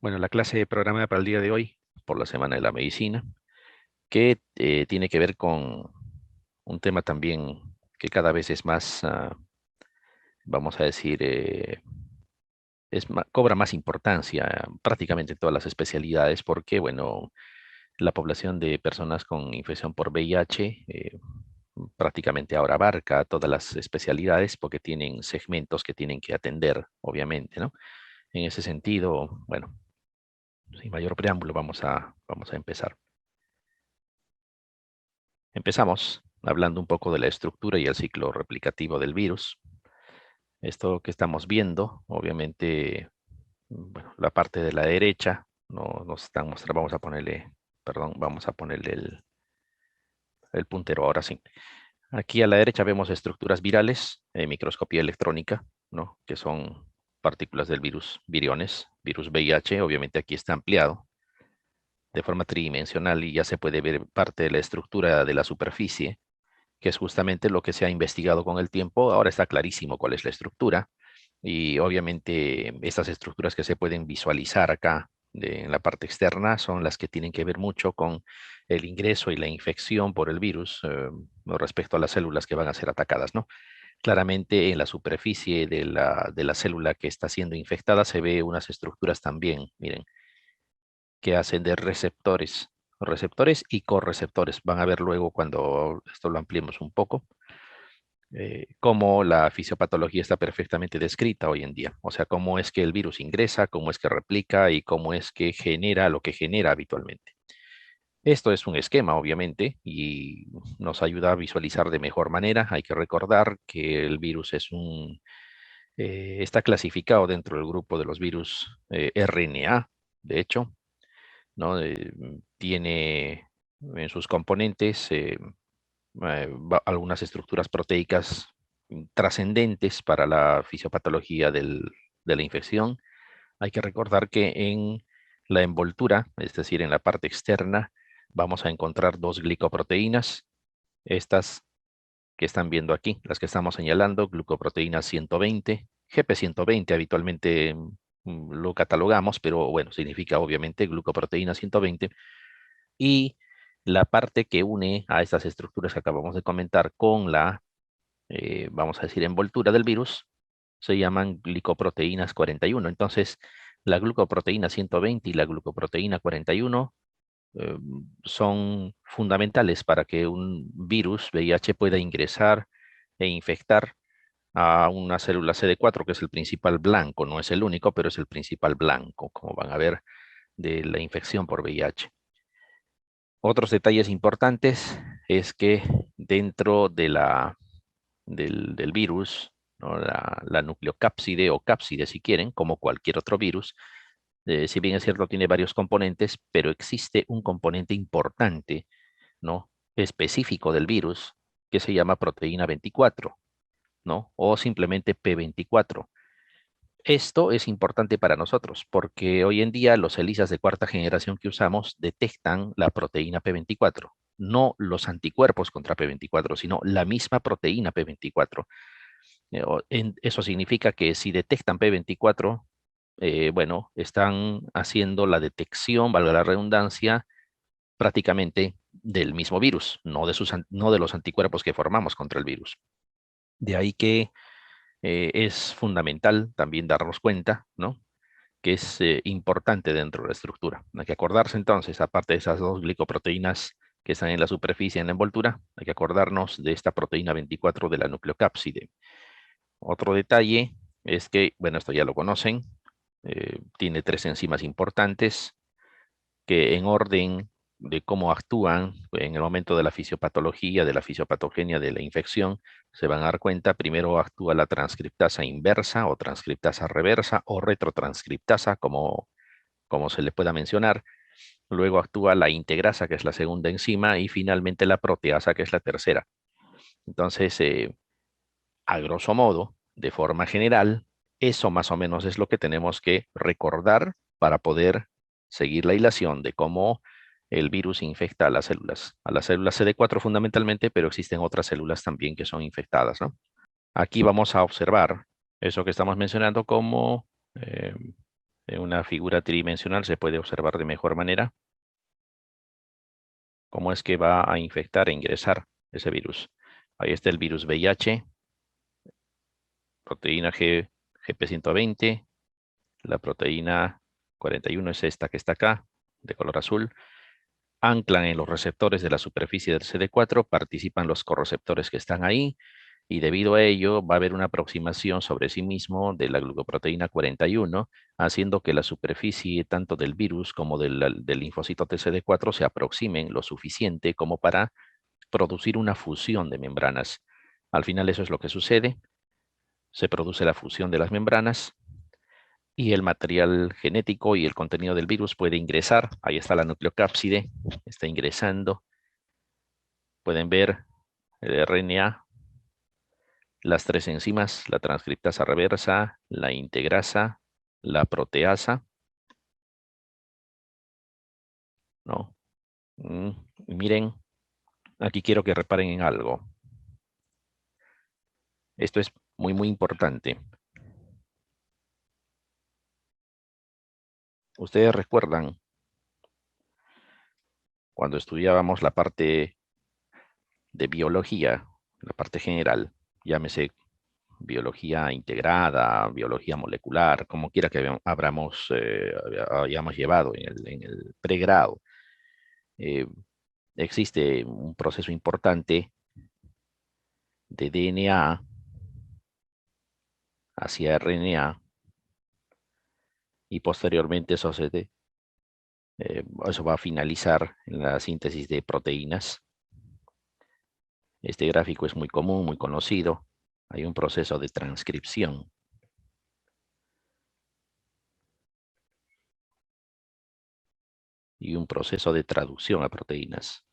Bueno, la clase programada para el día de hoy, por la Semana de la Medicina, que tiene que ver con un tema también que cada vez es más, vamos a decir, cobra más importancia prácticamente en todas las especialidades, porque, bueno, la población de personas con infección por VIH prácticamente ahora abarca todas las especialidades porque tienen segmentos que tienen que atender, obviamente, ¿no? En ese sentido, bueno, sin mayor preámbulo, vamos a empezar. Empezamos hablando un poco de la estructura y el ciclo replicativo del virus. Esto que estamos viendo, obviamente, bueno, la parte de la derecha, no nos están mostrando, vamos a ponerle, perdón, vamos a ponerle el puntero ahora sí. Aquí a la derecha vemos estructuras virales en microscopía electrónica, ¿no? Que son partículas del virus, viriones, virus VIH, obviamente aquí está ampliado de forma tridimensional y ya se puede ver parte de la estructura de la superficie, que es justamente lo que se ha investigado con el tiempo. Ahora está clarísimo cuál es la estructura y obviamente estas estructuras que se pueden visualizar acá en la parte externa son las que tienen que ver mucho con el ingreso y la infección por el virus respecto a las células que van a ser atacadas, ¿no? Claramente en la superficie de la célula que está siendo infectada se ve unas estructuras también, miren, que hacen de receptores y correceptores. Van a ver luego cuando esto lo ampliemos un poco cómo la fisiopatología está perfectamente descrita hoy en día. O sea, cómo es que el virus ingresa, cómo es que replica y cómo es que genera lo que genera habitualmente. Esto es un esquema, obviamente, y nos ayuda a visualizar de mejor manera. Hay que recordar que el virus está clasificado dentro del grupo de los virus RNA, de hecho, ¿no? Tiene en sus componentes algunas estructuras proteicas trascendentes para la fisiopatología de la infección. Hay que recordar que en la envoltura, es decir, en la parte externa, vamos a encontrar dos glicoproteínas, estas que están viendo aquí, las que estamos señalando, glucoproteína 120, GP120 habitualmente lo catalogamos, pero bueno, significa obviamente glucoproteína 120, y la parte que une a estas estructuras que acabamos de comentar con la, vamos a decir, envoltura del virus, se llaman glicoproteínas 41. Entonces, la glucoproteína 120 y la glucoproteína 41 son fundamentales para que un virus VIH pueda ingresar e infectar a una célula CD4, que es el principal blanco, no es el único, pero es el principal blanco, como van a ver, de la infección por VIH. Otros detalles importantes es que dentro de del virus, ¿no? La nucleocápside o cápside, si quieren, como cualquier otro virus, si bien es cierto, tiene varios componentes, pero existe un componente importante, ¿no? Específico del virus que se llama proteína 24, ¿no? O simplemente P24. Esto es importante para nosotros porque hoy en día los ELISAs de cuarta generación que usamos detectan la proteína P24, no los anticuerpos contra P24, sino la misma proteína P24. Eso significa que si detectan P24, bueno, están haciendo la detección, valga la redundancia, prácticamente del mismo virus, no de los anticuerpos que formamos contra el virus. De ahí que es fundamental también darnos cuenta, ¿no? Que es importante dentro de la estructura. Hay que acordarse entonces, aparte de esas dos glicoproteínas que están en la superficie, en la envoltura, hay que acordarnos de esta proteína 24 de la nucleocápside. Otro detalle es que, bueno, esto ya lo conocen, tiene tres enzimas importantes que en orden de cómo actúan en el momento de la fisiopatología, de la fisiopatogenia de la infección, se van a dar cuenta, primero actúa la transcriptasa inversa o transcriptasa reversa o retrotranscriptasa, como se le pueda mencionar. Luego actúa la integrasa, que es la segunda enzima, y finalmente la proteasa, que es la tercera. Entonces, a grosso modo, de forma general, eso más o menos es lo que tenemos que recordar para poder seguir la hilación de cómo el virus infecta a las células CD4 fundamentalmente, pero existen otras células también que son infectadas, ¿no? Aquí vamos a observar eso que estamos mencionando como En una figura tridimensional se puede observar de mejor manera cómo es que va a infectar e ingresar ese virus. Ahí está el virus VIH, proteína GP120, la proteína 41 es esta que está acá, de color azul. Anclan en los receptores de la superficie del CD4, participan los correceptores que están ahí, y debido a ello va a haber una aproximación sobre sí mismo de la glucoproteína 41, haciendo que la superficie tanto del virus como del linfocito TCD4 se aproximen lo suficiente como para producir una fusión de membranas. Al final eso es lo que sucede, se produce la fusión de las membranas y el material genético y el contenido del virus puede ingresar. Ahí está la nucleocápside, está ingresando. Pueden ver el RNA, las tres enzimas, la transcriptasa reversa, la integrasa, la proteasa, ¿no? Y miren, aquí quiero que reparen en algo. Esto es muy, muy importante. Ustedes recuerdan cuando estudiábamos la parte de biología, la parte general, llámese biología integrada, biología molecular, como quiera que hayamos llevado en el pregrado. Eh, Existe un proceso importante de DNA hacia RNA y posteriormente eso va a finalizar en la síntesis de proteínas. Este gráfico es muy común, muy conocido. Hay un proceso de transcripción. Y un proceso de traducción a proteínas.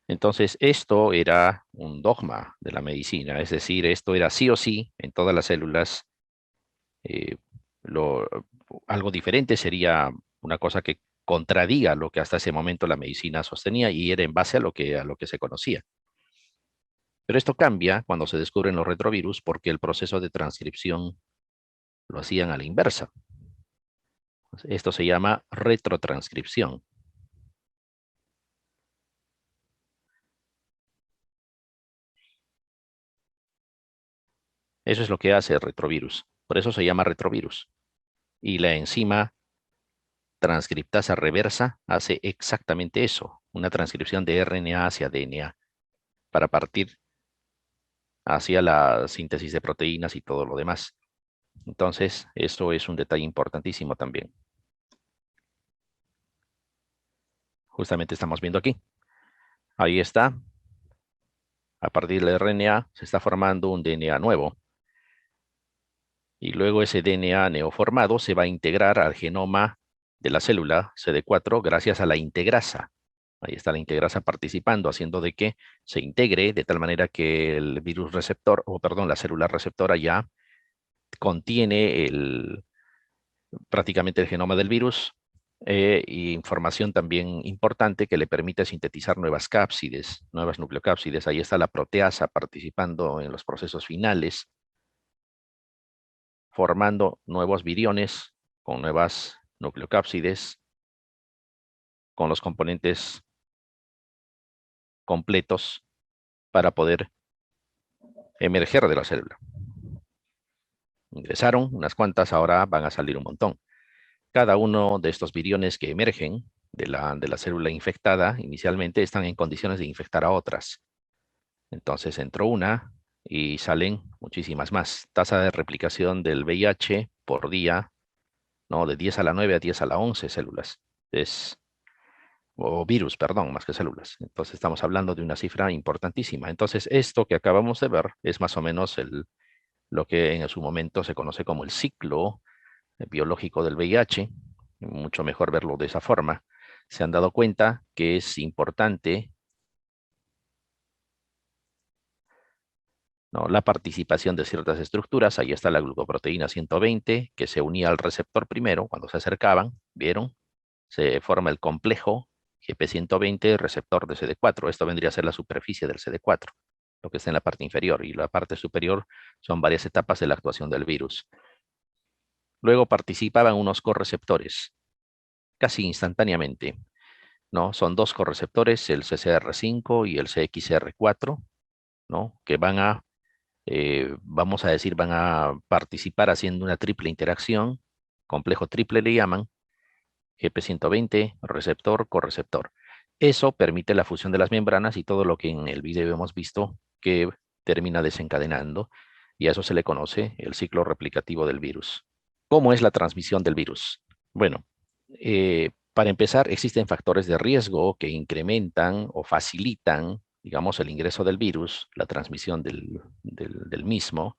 Entonces, esto era un dogma de la medicina, es decir, esto era sí o sí en todas las células. eh, lo- Algo diferente sería una cosa que contradiga lo que hasta ese momento la medicina sostenía y era en base a lo que se conocía. Pero esto cambia cuando se descubren los retrovirus porque el proceso de transcripción lo hacían a la inversa. Esto se llama retrotranscripción. Eso es lo que hace el retrovirus. Por eso se llama retrovirus. Y la enzima transcriptasa reversa hace exactamente eso, una transcripción de RNA hacia DNA para partir hacia la síntesis de proteínas y todo lo demás. Entonces, eso es un detalle importantísimo también. Justamente estamos viendo aquí. Ahí está. A partir del RNA se está formando un DNA nuevo. Y luego ese DNA neoformado se va a integrar al genoma de la célula CD4 gracias a la integrasa. Ahí está la integrasa participando, haciendo de que se integre de tal manera que el virus receptor, o perdón, la célula receptora ya contiene prácticamente el genoma del virus, y información también importante que le permite sintetizar nuevas cápsides, nuevas nucleocápsides. Ahí está la proteasa participando en los procesos finales, formando nuevos viriones con nuevas nucleocápsides, con los componentes completos para poder emerger de la célula. Ingresaron unas cuantas, ahora van a salir un montón. Cada uno de estos viriones que emergen de la célula infectada inicialmente están en condiciones de infectar a otras. Entonces entró una y salen muchísimas más. Tasa de replicación del VIH por día, ¿no? De 10 a la 9 a 10 a la 11 células. O virus, perdón, más que células. Entonces estamos hablando de una cifra importantísima. Entonces esto que acabamos de ver es más o menos lo que en su momento se conoce como el ciclo biológico del VIH. Mucho mejor verlo de esa forma. Se han dado cuenta que es importante, ¿no?, la participación de ciertas estructuras. Ahí está la glucoproteína 120, que se unía al receptor primero, cuando se acercaban, ¿vieron? Se forma el complejo GP120 receptor de CD4. Esto vendría a ser la superficie del CD4, lo que está en la parte inferior, y la parte superior son varias etapas de la actuación del virus. Luego participaban unos correceptores, casi instantáneamente, ¿no? Son dos correceptores, el CCR5 y el CXR4, ¿no? Que van a, vamos a decir, van a participar haciendo una triple interacción, complejo triple le llaman, GP120, receptor, correceptor. Eso permite la fusión de las membranas y todo lo que en el video hemos visto que termina desencadenando, y a eso se le conoce el ciclo replicativo del virus. ¿Cómo es la transmisión del virus? Bueno, para empezar, existen factores de riesgo que incrementan o facilitan, digamos, el ingreso del virus, la transmisión del mismo,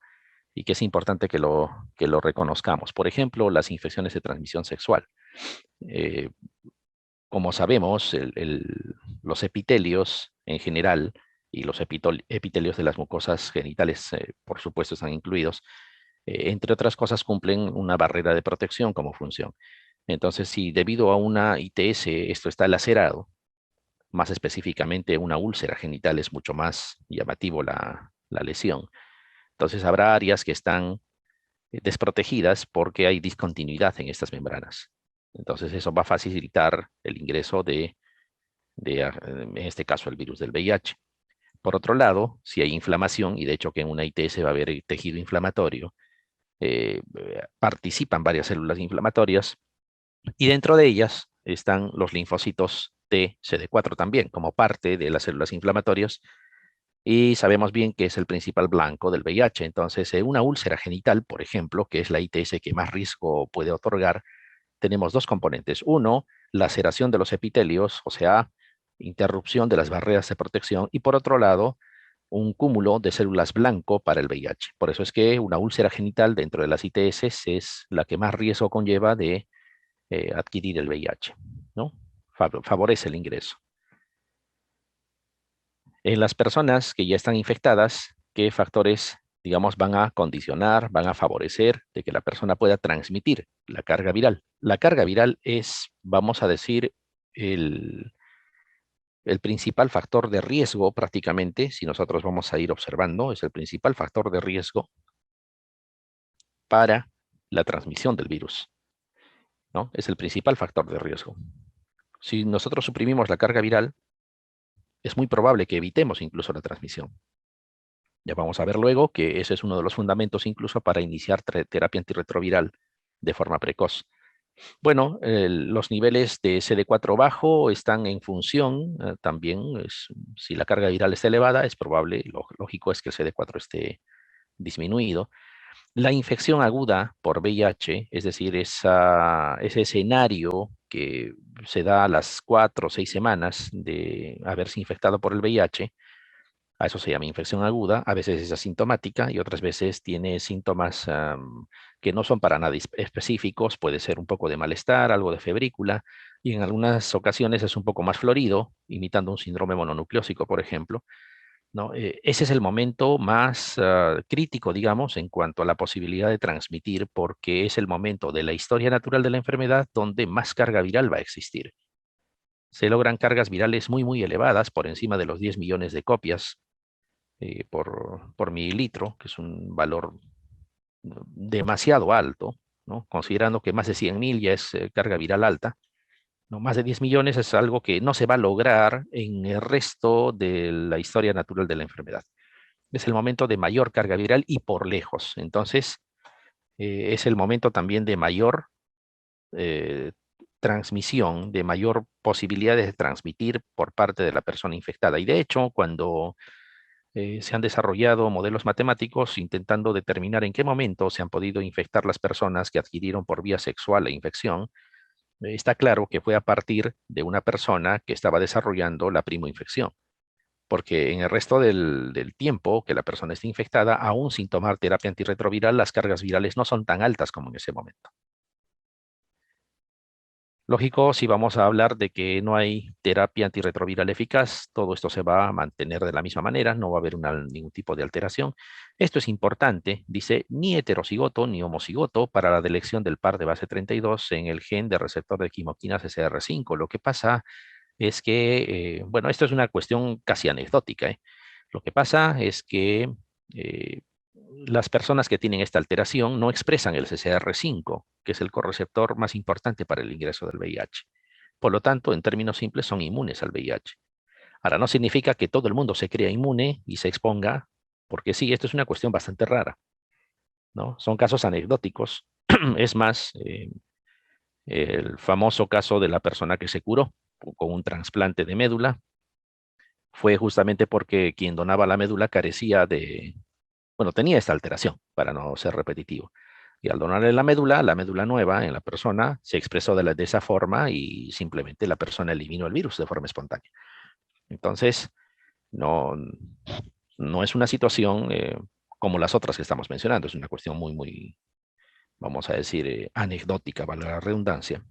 y que es importante que lo reconozcamos. Por ejemplo, las infecciones de transmisión sexual. Eh, Como sabemos, los epitelios en general y los epitelios de las mucosas genitales, por supuesto, están incluidos, entre otras cosas, cumplen una barrera de protección como función. Entonces, si debido a una ITS esto está lacerado, más específicamente una úlcera genital es mucho más llamativo la lesión. Entonces, habrá áreas que están desprotegidas porque hay discontinuidad en estas membranas. Entonces, eso va a facilitar el ingreso en este caso, el virus del VIH. Por otro lado, si hay inflamación, y de hecho que en una ITS va a haber tejido inflamatorio, participan varias células inflamatorias y dentro de ellas están los linfocitos T, CD4 también, como parte de las células inflamatorias, y sabemos bien que es el principal blanco del VIH. Entonces, una úlcera genital, por ejemplo, que es la ITS que más riesgo puede otorgar, tenemos dos componentes. Uno, laceración de los epitelios, o sea, interrupción de las barreras de protección, y por otro lado, un cúmulo de células blanco para el VIH. Por eso es que una úlcera genital dentro de las ITS es la que más riesgo conlleva de adquirir el VIH, ¿no? Favorece el ingreso. En las personas que ya están infectadas, ¿qué factores, digamos, van a condicionar, van a favorecer de que la persona pueda transmitir la carga viral? La carga viral es, vamos a decir, el, el principal factor de riesgo prácticamente, si nosotros vamos a ir observando, es el principal factor de riesgo para la transmisión del virus, ¿no? Es el principal factor de riesgo. Si nosotros suprimimos la carga viral, es muy probable que evitemos incluso la transmisión. Ya vamos a ver luego que ese es uno de los fundamentos incluso para iniciar terapia antirretroviral de forma precoz. Bueno, los niveles de CD4 bajo están en función también. Si la carga viral está elevada, es probable, lógico es que el CD4 esté disminuido. La infección aguda por VIH, es decir, ese escenario que se da a las 4 o 6 semanas de haberse infectado por el VIH, a eso se llama infección aguda. A veces es asintomática y otras veces tiene síntomas que no son para nada específicos. Puede ser un poco de malestar, algo de febrícula, y en algunas ocasiones es un poco más florido, imitando un síndrome mononucleósico, por ejemplo, ¿no? Ese es el momento más crítico, digamos, en cuanto a la posibilidad de transmitir, porque es el momento de la historia natural de la enfermedad donde más carga viral va a existir. Se logran cargas virales muy, muy elevadas, por encima de los 10 millones de copias por mililitro, que es un valor demasiado alto, ¿no? Considerando que más de 100.000 ya es carga viral alta, ¿no? Más de 10 millones es algo que no se va a lograr en el resto de la historia natural de la enfermedad. Es el momento de mayor carga viral y por lejos. Entonces, es el momento también de mayor eh, transmisión, de mayor posibilidades de transmitir por parte de la persona infectada. Y de hecho, cuando se han desarrollado modelos matemáticos intentando determinar en qué momento se han podido infectar las personas que adquirieron por vía sexual la infección. Está claro que fue a partir de una persona que estaba desarrollando la primoinfección, porque en el resto del tiempo que la persona esté infectada, aún sin tomar terapia antirretroviral, las cargas virales no son tan altas como en ese momento. Lógico, si vamos a hablar de que no hay terapia antirretroviral eficaz, todo esto se va a mantener de la misma manera, no va a haber ningún tipo de alteración. Esto es importante, dice, ni heterocigoto ni homocigoto para la delección del par de base 32 en el gen de receptor de quimoquina CCR5. Lo que pasa es que, bueno, esto es una cuestión casi anecdótica, ¿eh? Lo que pasa es que las personas que tienen esta alteración no expresan el CCR5, que es el correceptor más importante para el ingreso del VIH. Por lo tanto, en términos simples, son inmunes al VIH. Ahora, no significa que todo el mundo se crea inmune y se exponga, porque sí, esto es una cuestión bastante rara, ¿no? Son casos anecdóticos. Es más, el famoso caso de la persona que se curó con un trasplante de médula fue justamente porque quien donaba la médula carecía de, bueno, tenía esta alteración, para no ser repetitivo. Y al donarle la médula nueva en la persona se expresó de esa forma y simplemente la persona eliminó el virus de forma espontánea. Entonces, no, no es una situación como las otras que estamos mencionando, es una cuestión muy, vamos a decir, anecdótica, vale la redundancia.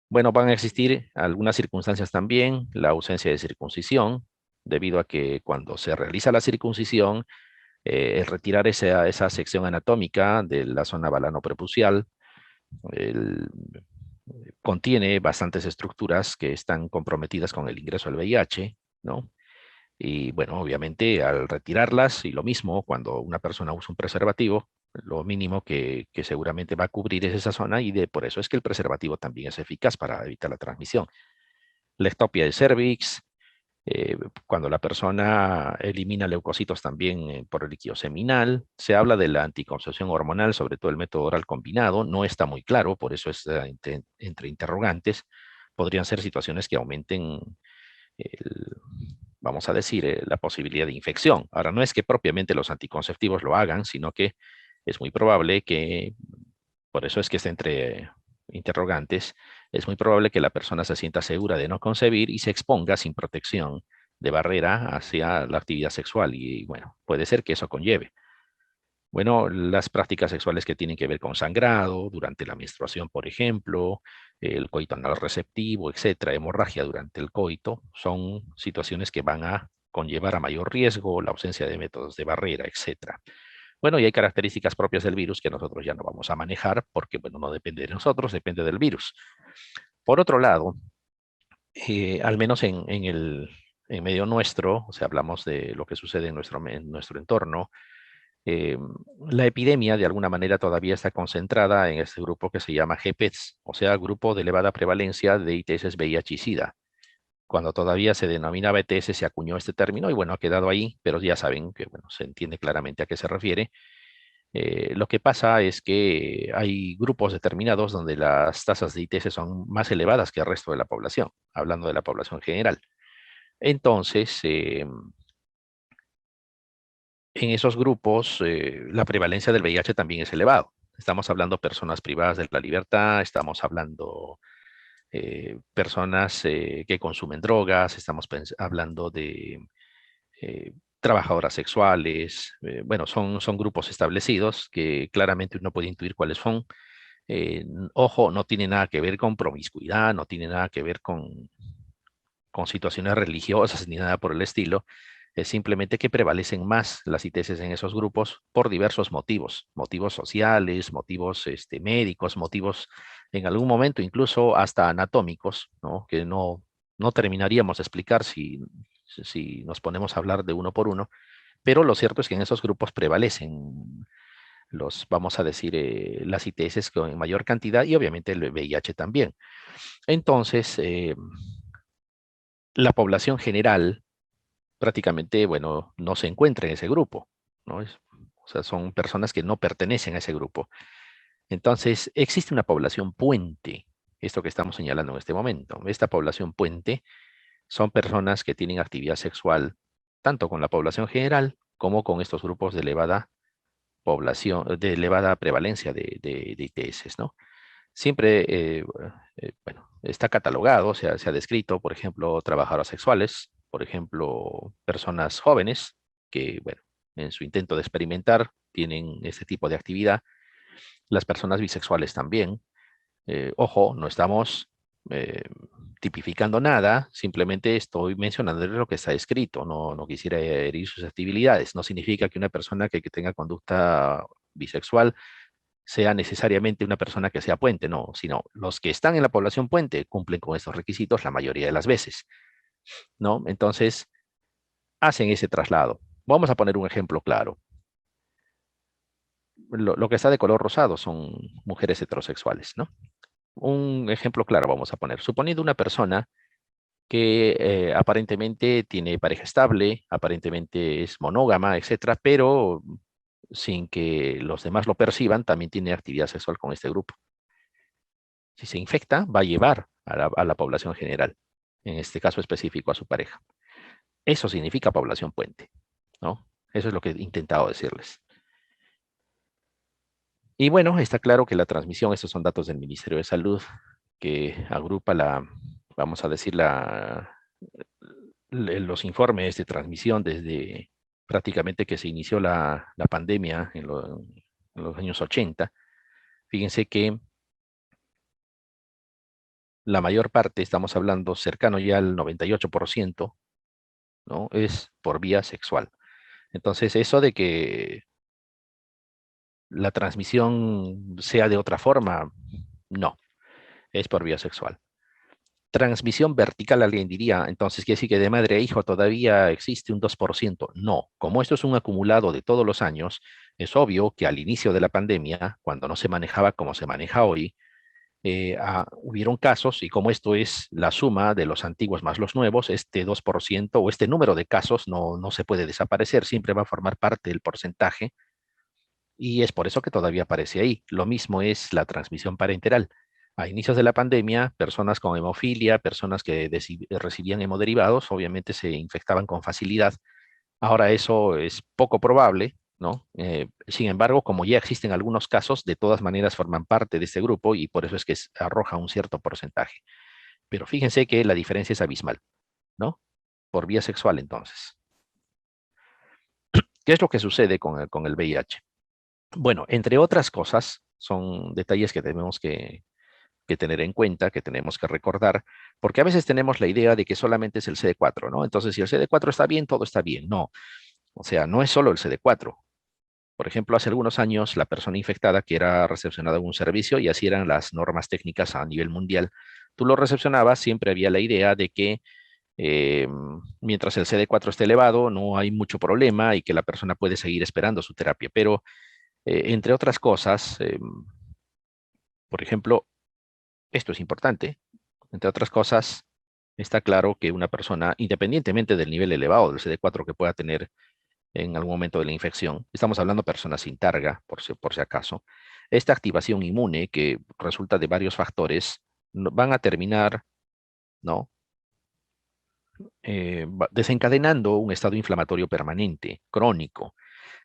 Bueno, van a existir algunas circunstancias también, la ausencia de circuncisión, debido a que cuando se realiza la circuncisión, el retirar esa sección anatómica de la zona balanoprepucial el- contiene bastantes estructuras que están comprometidas con el ingreso al VIH, ¿no? Y bueno, obviamente al retirarlas, y lo mismo cuando una persona usa un preservativo, lo mínimo que seguramente va a cubrir es esa zona y por eso es que el preservativo también es eficaz para evitar la transmisión. La ectopia de cervix, eh, cuando la persona elimina leucocitos también por el líquido seminal, se habla de la anticoncepción hormonal, sobre todo el método oral combinado, no está muy claro, por eso es entre interrogantes. Podrían ser situaciones que aumenten el, vamos a decir, la posibilidad de infección. Ahora, no es que propiamente los anticonceptivos lo hagan, sino que es muy probable que, por eso es que está entre interrogantes, es muy probable que la persona se sienta segura de no concebir y se exponga sin protección de barrera hacia la actividad sexual. Y bueno, puede ser que eso conlleve. Bueno, las prácticas sexuales que tienen que ver con sangrado durante la menstruación, por ejemplo, el coito anal receptivo, etcétera, hemorragia durante el coito, son situaciones que van a conllevar a mayor riesgo, la ausencia de métodos de barrera, etcétera. Bueno, y hay características propias del virus que nosotros ya no vamos a manejar porque, bueno, no depende de nosotros, depende del virus. Por otro lado, al menos en medio nuestro, o sea, hablamos de lo que sucede en nuestro entorno, eh, la epidemia de alguna manera todavía está concentrada en este grupo que se llama GPETS, o sea, Grupo de Elevada Prevalencia de ITS VIH y SIDA. Cuando todavía se denominaba ETS se acuñó este término y bueno, ha quedado ahí, pero ya saben que bueno, se entiende claramente a qué se refiere. Lo que pasa es que hay grupos determinados donde las tasas de ITS son más elevadas que el resto de la población, hablando de la población general. Entonces, en esos grupos, la prevalencia del VIH también es elevado. Estamos hablando de personas privadas de la libertad, estamos hablando personas que consumen drogas, estamos hablando de trabajadoras sexuales. Bueno, son grupos establecidos que claramente uno puede intuir cuáles son. Ojo, no tiene nada que ver con promiscuidad, no tiene nada que ver con situaciones religiosas ni nada por el estilo. Es simplemente que prevalecen más las ITS en esos grupos por diversos motivos, motivos sociales, motivos médicos, motivos en algún momento incluso hasta anatómicos, ¿no? Que no terminaríamos de explicar si nos ponemos a hablar de uno por uno, pero lo cierto es que en esos grupos prevalecen vamos a decir, las ITS con mayor cantidad y obviamente el VIH también. Entonces, la población general prácticamente, bueno, no se encuentra en ese grupo, ¿no? O sea, son personas que no pertenecen a ese grupo. Entonces, existe una población puente, esto que estamos señalando en este momento. Esta población puente son personas que tienen actividad sexual tanto con la población general como con estos grupos de elevada población, de elevada prevalencia de ITS, ¿no? Siempre, bueno, está catalogado, se ha descrito, por ejemplo, trabajadoras sexuales, por ejemplo, personas jóvenes que, bueno, en su intento de experimentar tienen este tipo de actividad. Las personas bisexuales también. Ojo, no estamos eh, tipificando nada, simplemente estoy mencionando lo que está escrito, no quisiera herir susceptibilidades. No significa que una persona que tenga conducta bisexual sea necesariamente una persona que sea puente, no, sino los que están en la población puente cumplen con estos requisitos la mayoría de las veces, ¿no? Entonces, hacen ese traslado. Vamos a poner un ejemplo claro. lo que está de color rosado son mujeres heterosexuales, ¿no? Un ejemplo claro vamos a poner. Suponiendo una persona que aparentemente tiene pareja estable, aparentemente es monógama, etcétera, pero sin que los demás lo perciban, también tiene actividad sexual con este grupo. Si se infecta, va a llevar a la población general, en este caso específico a su pareja. Eso significa población puente, ¿no? Eso es lo que he intentado decirles. Y bueno, está claro que la transmisión, estos son datos del Ministerio de Salud, que agrupa vamos a decir, los informes de transmisión desde prácticamente que se inició la pandemia en los años 80. Fíjense que la mayor parte, estamos hablando cercano ya al 98%, ¿no? Es por vía sexual. Entonces, eso de que la transmisión sea de otra forma, no, es por vía sexual. Transmisión vertical, alguien diría, entonces quiere decir que de madre a hijo todavía existe un 2%. No, como esto es un acumulado de todos los años, es obvio que al inicio de la pandemia, cuando no se manejaba como se maneja hoy, hubieron casos, y como esto es la suma de los antiguos más los nuevos, este 2% o este número de casos no se puede desaparecer, siempre va a formar parte del porcentaje, y es por eso que todavía aparece ahí. Lo mismo es la transmisión parenteral. A inicios de la pandemia, personas con hemofilia, personas que recibían hemoderivados, obviamente se infectaban con facilidad. Ahora eso es poco probable, ¿no? Sin embargo, como ya existen algunos casos, de todas maneras forman parte de este grupo y por eso es que arroja un cierto porcentaje. Pero fíjense que la diferencia es abismal, ¿no? Por vía sexual, entonces. ¿Qué es lo que sucede con el VIH? Bueno, entre otras cosas, son detalles que tenemos que tener en cuenta, que tenemos que recordar, porque a veces tenemos la idea de que solamente es el CD4, ¿no? Entonces, si el CD4 está bien, todo está bien. No, o sea, no es solo el CD4. Por ejemplo, hace algunos años, la persona infectada que era recepcionada en un servicio, y así eran las normas técnicas a nivel mundial, tú lo recepcionabas, siempre había la idea de que eh, mientras el CD4 esté elevado, no hay mucho problema y que la persona puede seguir esperando su terapia. Pero, entre otras cosas, por ejemplo, esto es importante, entre otras cosas, está claro que una persona, independientemente del nivel elevado del CD4 que pueda tener en algún momento de la infección, estamos hablando de personas sin targa, por si acaso, esta activación inmune que resulta de varios factores, van a terminar, ¿no? Desencadenando un estado inflamatorio permanente, crónico,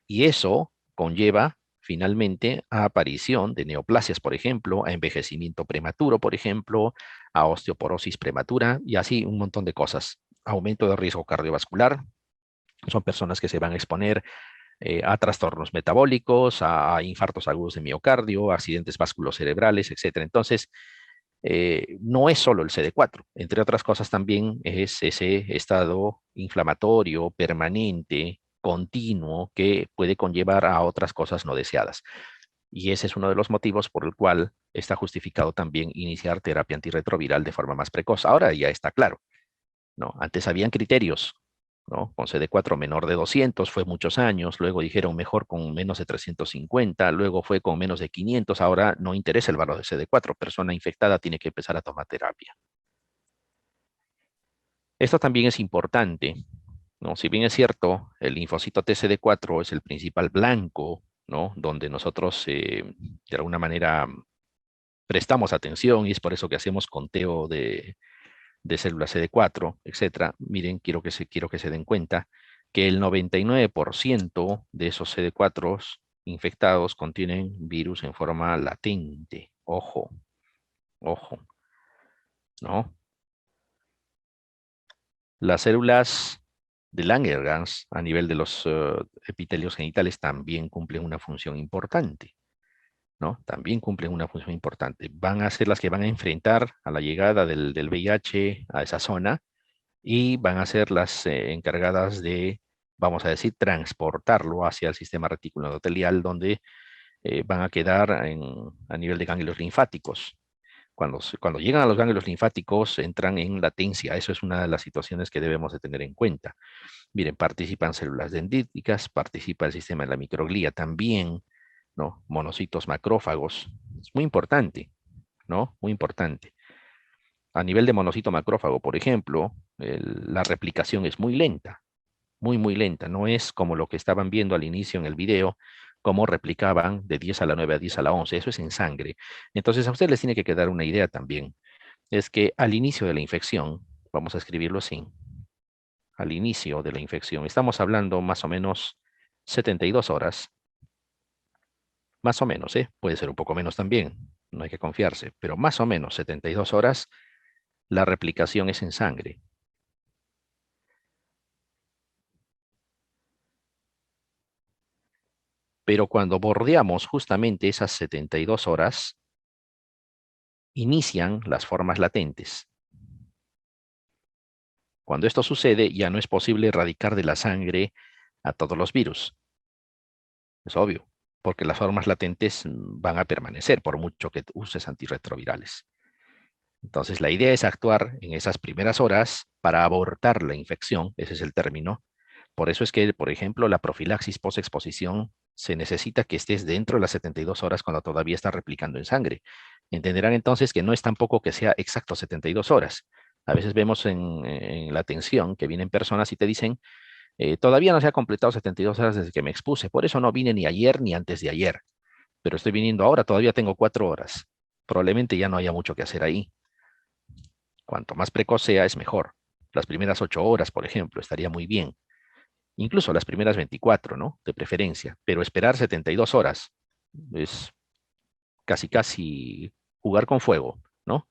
y eso conlleva finalmente a aparición de neoplasias, por ejemplo, a envejecimiento prematuro, por ejemplo, a osteoporosis prematura y así un montón de cosas. Aumento de riesgo cardiovascular, son personas que se van a exponer a trastornos metabólicos, a infartos agudos de miocardio, accidentes vasculocerebrales, etcétera. Entonces, no es solo el CD4, entre otras cosas también es ese estado inflamatorio permanente, continuo, que puede conllevar a otras cosas no deseadas. Y ese es uno de los motivos por el cual está justificado también iniciar terapia antirretroviral de forma más precoz. Ahora ya está claro, ¿no? Antes habían criterios, ¿no? Con CD4 menor de 200 fue muchos años, luego dijeron mejor con menos de 350, luego fue con menos de 500, ahora no interesa el valor de CD4, persona infectada tiene que empezar a tomar terapia. Esto también es importante, ¿no? Si bien es cierto, el linfocito TCD4 es el principal blanco, ¿no? Donde nosotros, de alguna manera, prestamos atención y es por eso que hacemos conteo de células CD4, etcétera. Miren, quiero que se den cuenta que el 99% de esos CD4 infectados contienen virus en forma latente. Ojo, ojo, ¿no? Las células de Langerhans a nivel de los epitelios genitales también cumplen una función importante, ¿no? También cumplen una función importante. Van a ser las que van a enfrentar a la llegada del VIH a esa zona y van a ser las encargadas de, vamos a decir, transportarlo hacia el sistema reticular endotelial, donde van a quedar a nivel de ganglios linfáticos. Cuando llegan a los ganglios linfáticos, entran en latencia. Eso es una de las situaciones que debemos de tener en cuenta. Miren, participan células dendríticas, participa el sistema de la microglía también, ¿no? Monocitos macrófagos. Es muy importante, ¿no? Muy importante. A nivel de monocito macrófago, por ejemplo, la replicación es muy lenta, muy, muy lenta. No es como lo que estaban viendo al inicio en el video, cómo replicaban de 10 a la 9 a 10 a la 11. Eso es en sangre. Entonces, a ustedes les tiene que quedar una idea también. Es que al inicio de la infección, vamos a escribirlo así, al inicio de la infección, estamos hablando más o menos 72 horas, más o menos, ¿eh? Puede ser un poco menos también, no hay que confiarse, pero más o menos 72 horas, la replicación es en sangre. Pero cuando bordeamos justamente esas 72 horas, inician las formas latentes. Cuando esto sucede, ya no es posible erradicar de la sangre a todos los virus. Es obvio, porque las formas latentes van a permanecer por mucho que uses antirretrovirales. Entonces, la idea es actuar en esas primeras horas para abortar la infección, ese es el término. Por eso es que, por ejemplo, la profilaxis post-exposición se necesita que estés dentro de las 72 horas cuando todavía está replicando en sangre. Entenderán entonces que no es tampoco que sea exacto 72 horas. A veces vemos en la atención que vienen personas y te dicen, todavía no se ha completado 72 horas desde que me expuse, por eso no vine ni ayer ni antes de ayer, pero estoy viniendo ahora, todavía tengo 4 horas. Probablemente ya no haya mucho que hacer ahí. Cuanto más precoz sea, es mejor. Las primeras 8 horas, por ejemplo, estaría muy bien. Incluso las primeras 24, ¿no? De preferencia. Pero esperar 72 horas es casi, casi jugar con fuego, ¿no?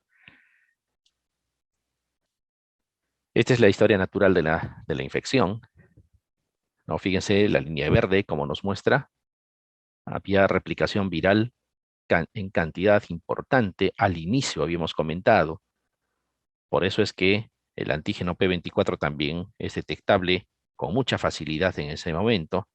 Esta es la historia natural de la infección, ¿no? Fíjense la línea verde, como nos muestra, había replicación viral en cantidad importante al inicio, habíamos comentado. Por eso es que el antígeno P24 también es detectable con mucha facilidad en ese momento.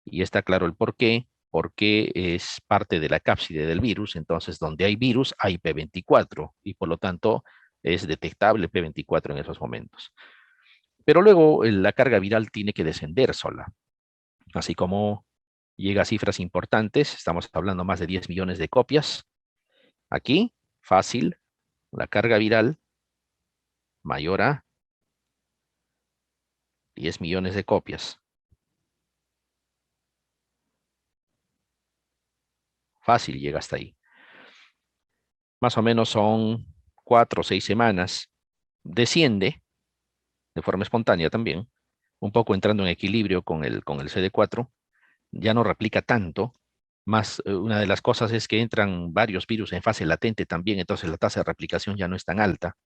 Y está claro el por qué, porque es parte de la cápside del virus. Entonces, donde hay virus, hay P24 y por lo tanto es detectable P24 en esos momentos. Pero luego la carga viral tiene que descender sola. Así como llega a cifras importantes, estamos hablando más de 10 millones de copias. Aquí, fácil, la carga viral mayor a 10 millones de copias. Fácil llega hasta ahí. Más o menos son 4 o 6 semanas. Desciende de forma espontánea también, un poco entrando en equilibrio con el CD4, ya no replica tanto, más una de las cosas es que entran varios virus en fase latente también, entonces la tasa de replicación ya no es tan alta.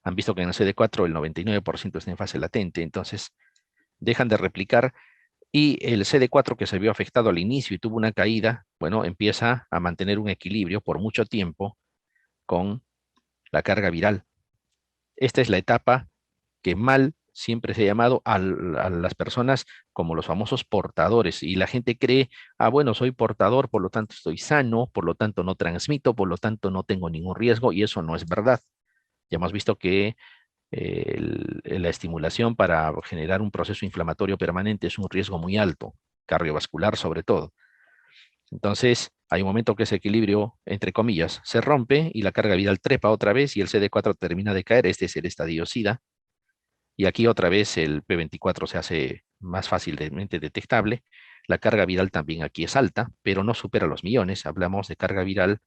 Han visto que en el CD4 el 99% está en fase latente, entonces dejan de replicar y el CD4 que se vio afectado al inicio y tuvo una caída, bueno, empieza a mantener un equilibrio por mucho tiempo con la carga viral. Esta es la etapa que mal siempre se ha llamado a las personas como los famosos portadores. Y la gente cree, ah, bueno, soy portador, por lo tanto estoy sano, por lo tanto no transmito, por lo tanto no tengo ningún riesgo, y eso no es verdad. Ya hemos visto que la estimulación para generar un proceso inflamatorio permanente es un riesgo muy alto, cardiovascular sobre todo. Entonces, hay un momento que ese equilibrio, entre comillas, se rompe y la carga viral trepa otra vez y el CD4 termina de caer. Este es el estadio SIDA. Y aquí otra vez el P24 se hace más fácilmente detectable. La carga viral también aquí es alta, pero no supera los millones. Hablamos de carga viral,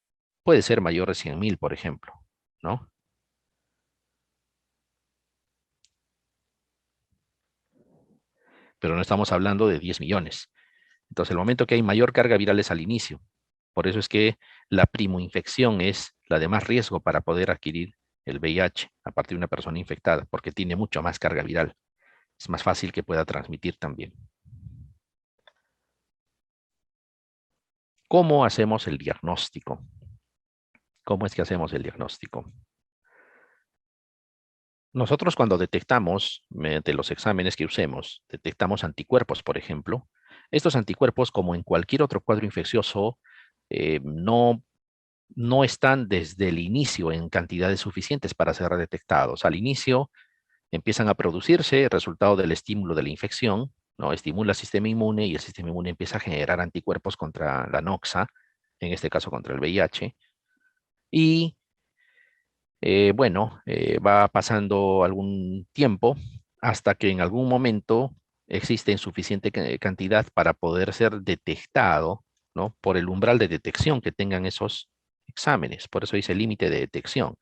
puede ser mayor de 100.000, por ejemplo, ¿no? Pero no estamos hablando de 10 millones. Entonces, el momento que hay mayor carga viral es al inicio. Por eso es que la primoinfección es la de más riesgo para poder adquirir el VIH a partir de una persona infectada, porque tiene mucho más carga viral. Es más fácil que pueda transmitir también. ¿Cómo hacemos el diagnóstico? ¿Cómo es que hacemos el diagnóstico? Nosotros cuando detectamos, mediante los exámenes que usemos, detectamos anticuerpos, por ejemplo. Estos anticuerpos, como en cualquier otro cuadro infeccioso, no están desde el inicio en cantidades suficientes para ser detectados. Al inicio empiezan a producirse resultado del estímulo de la infección, ¿no? Estimula el sistema inmune y el sistema inmune empieza a generar anticuerpos contra la noxa, en este caso contra el VIH. Y bueno, va pasando algún tiempo hasta que en algún momento existe insuficiente cantidad para poder ser detectado, ¿no? Por el umbral de detección que tengan esos exámenes. Por eso dice límite de detección.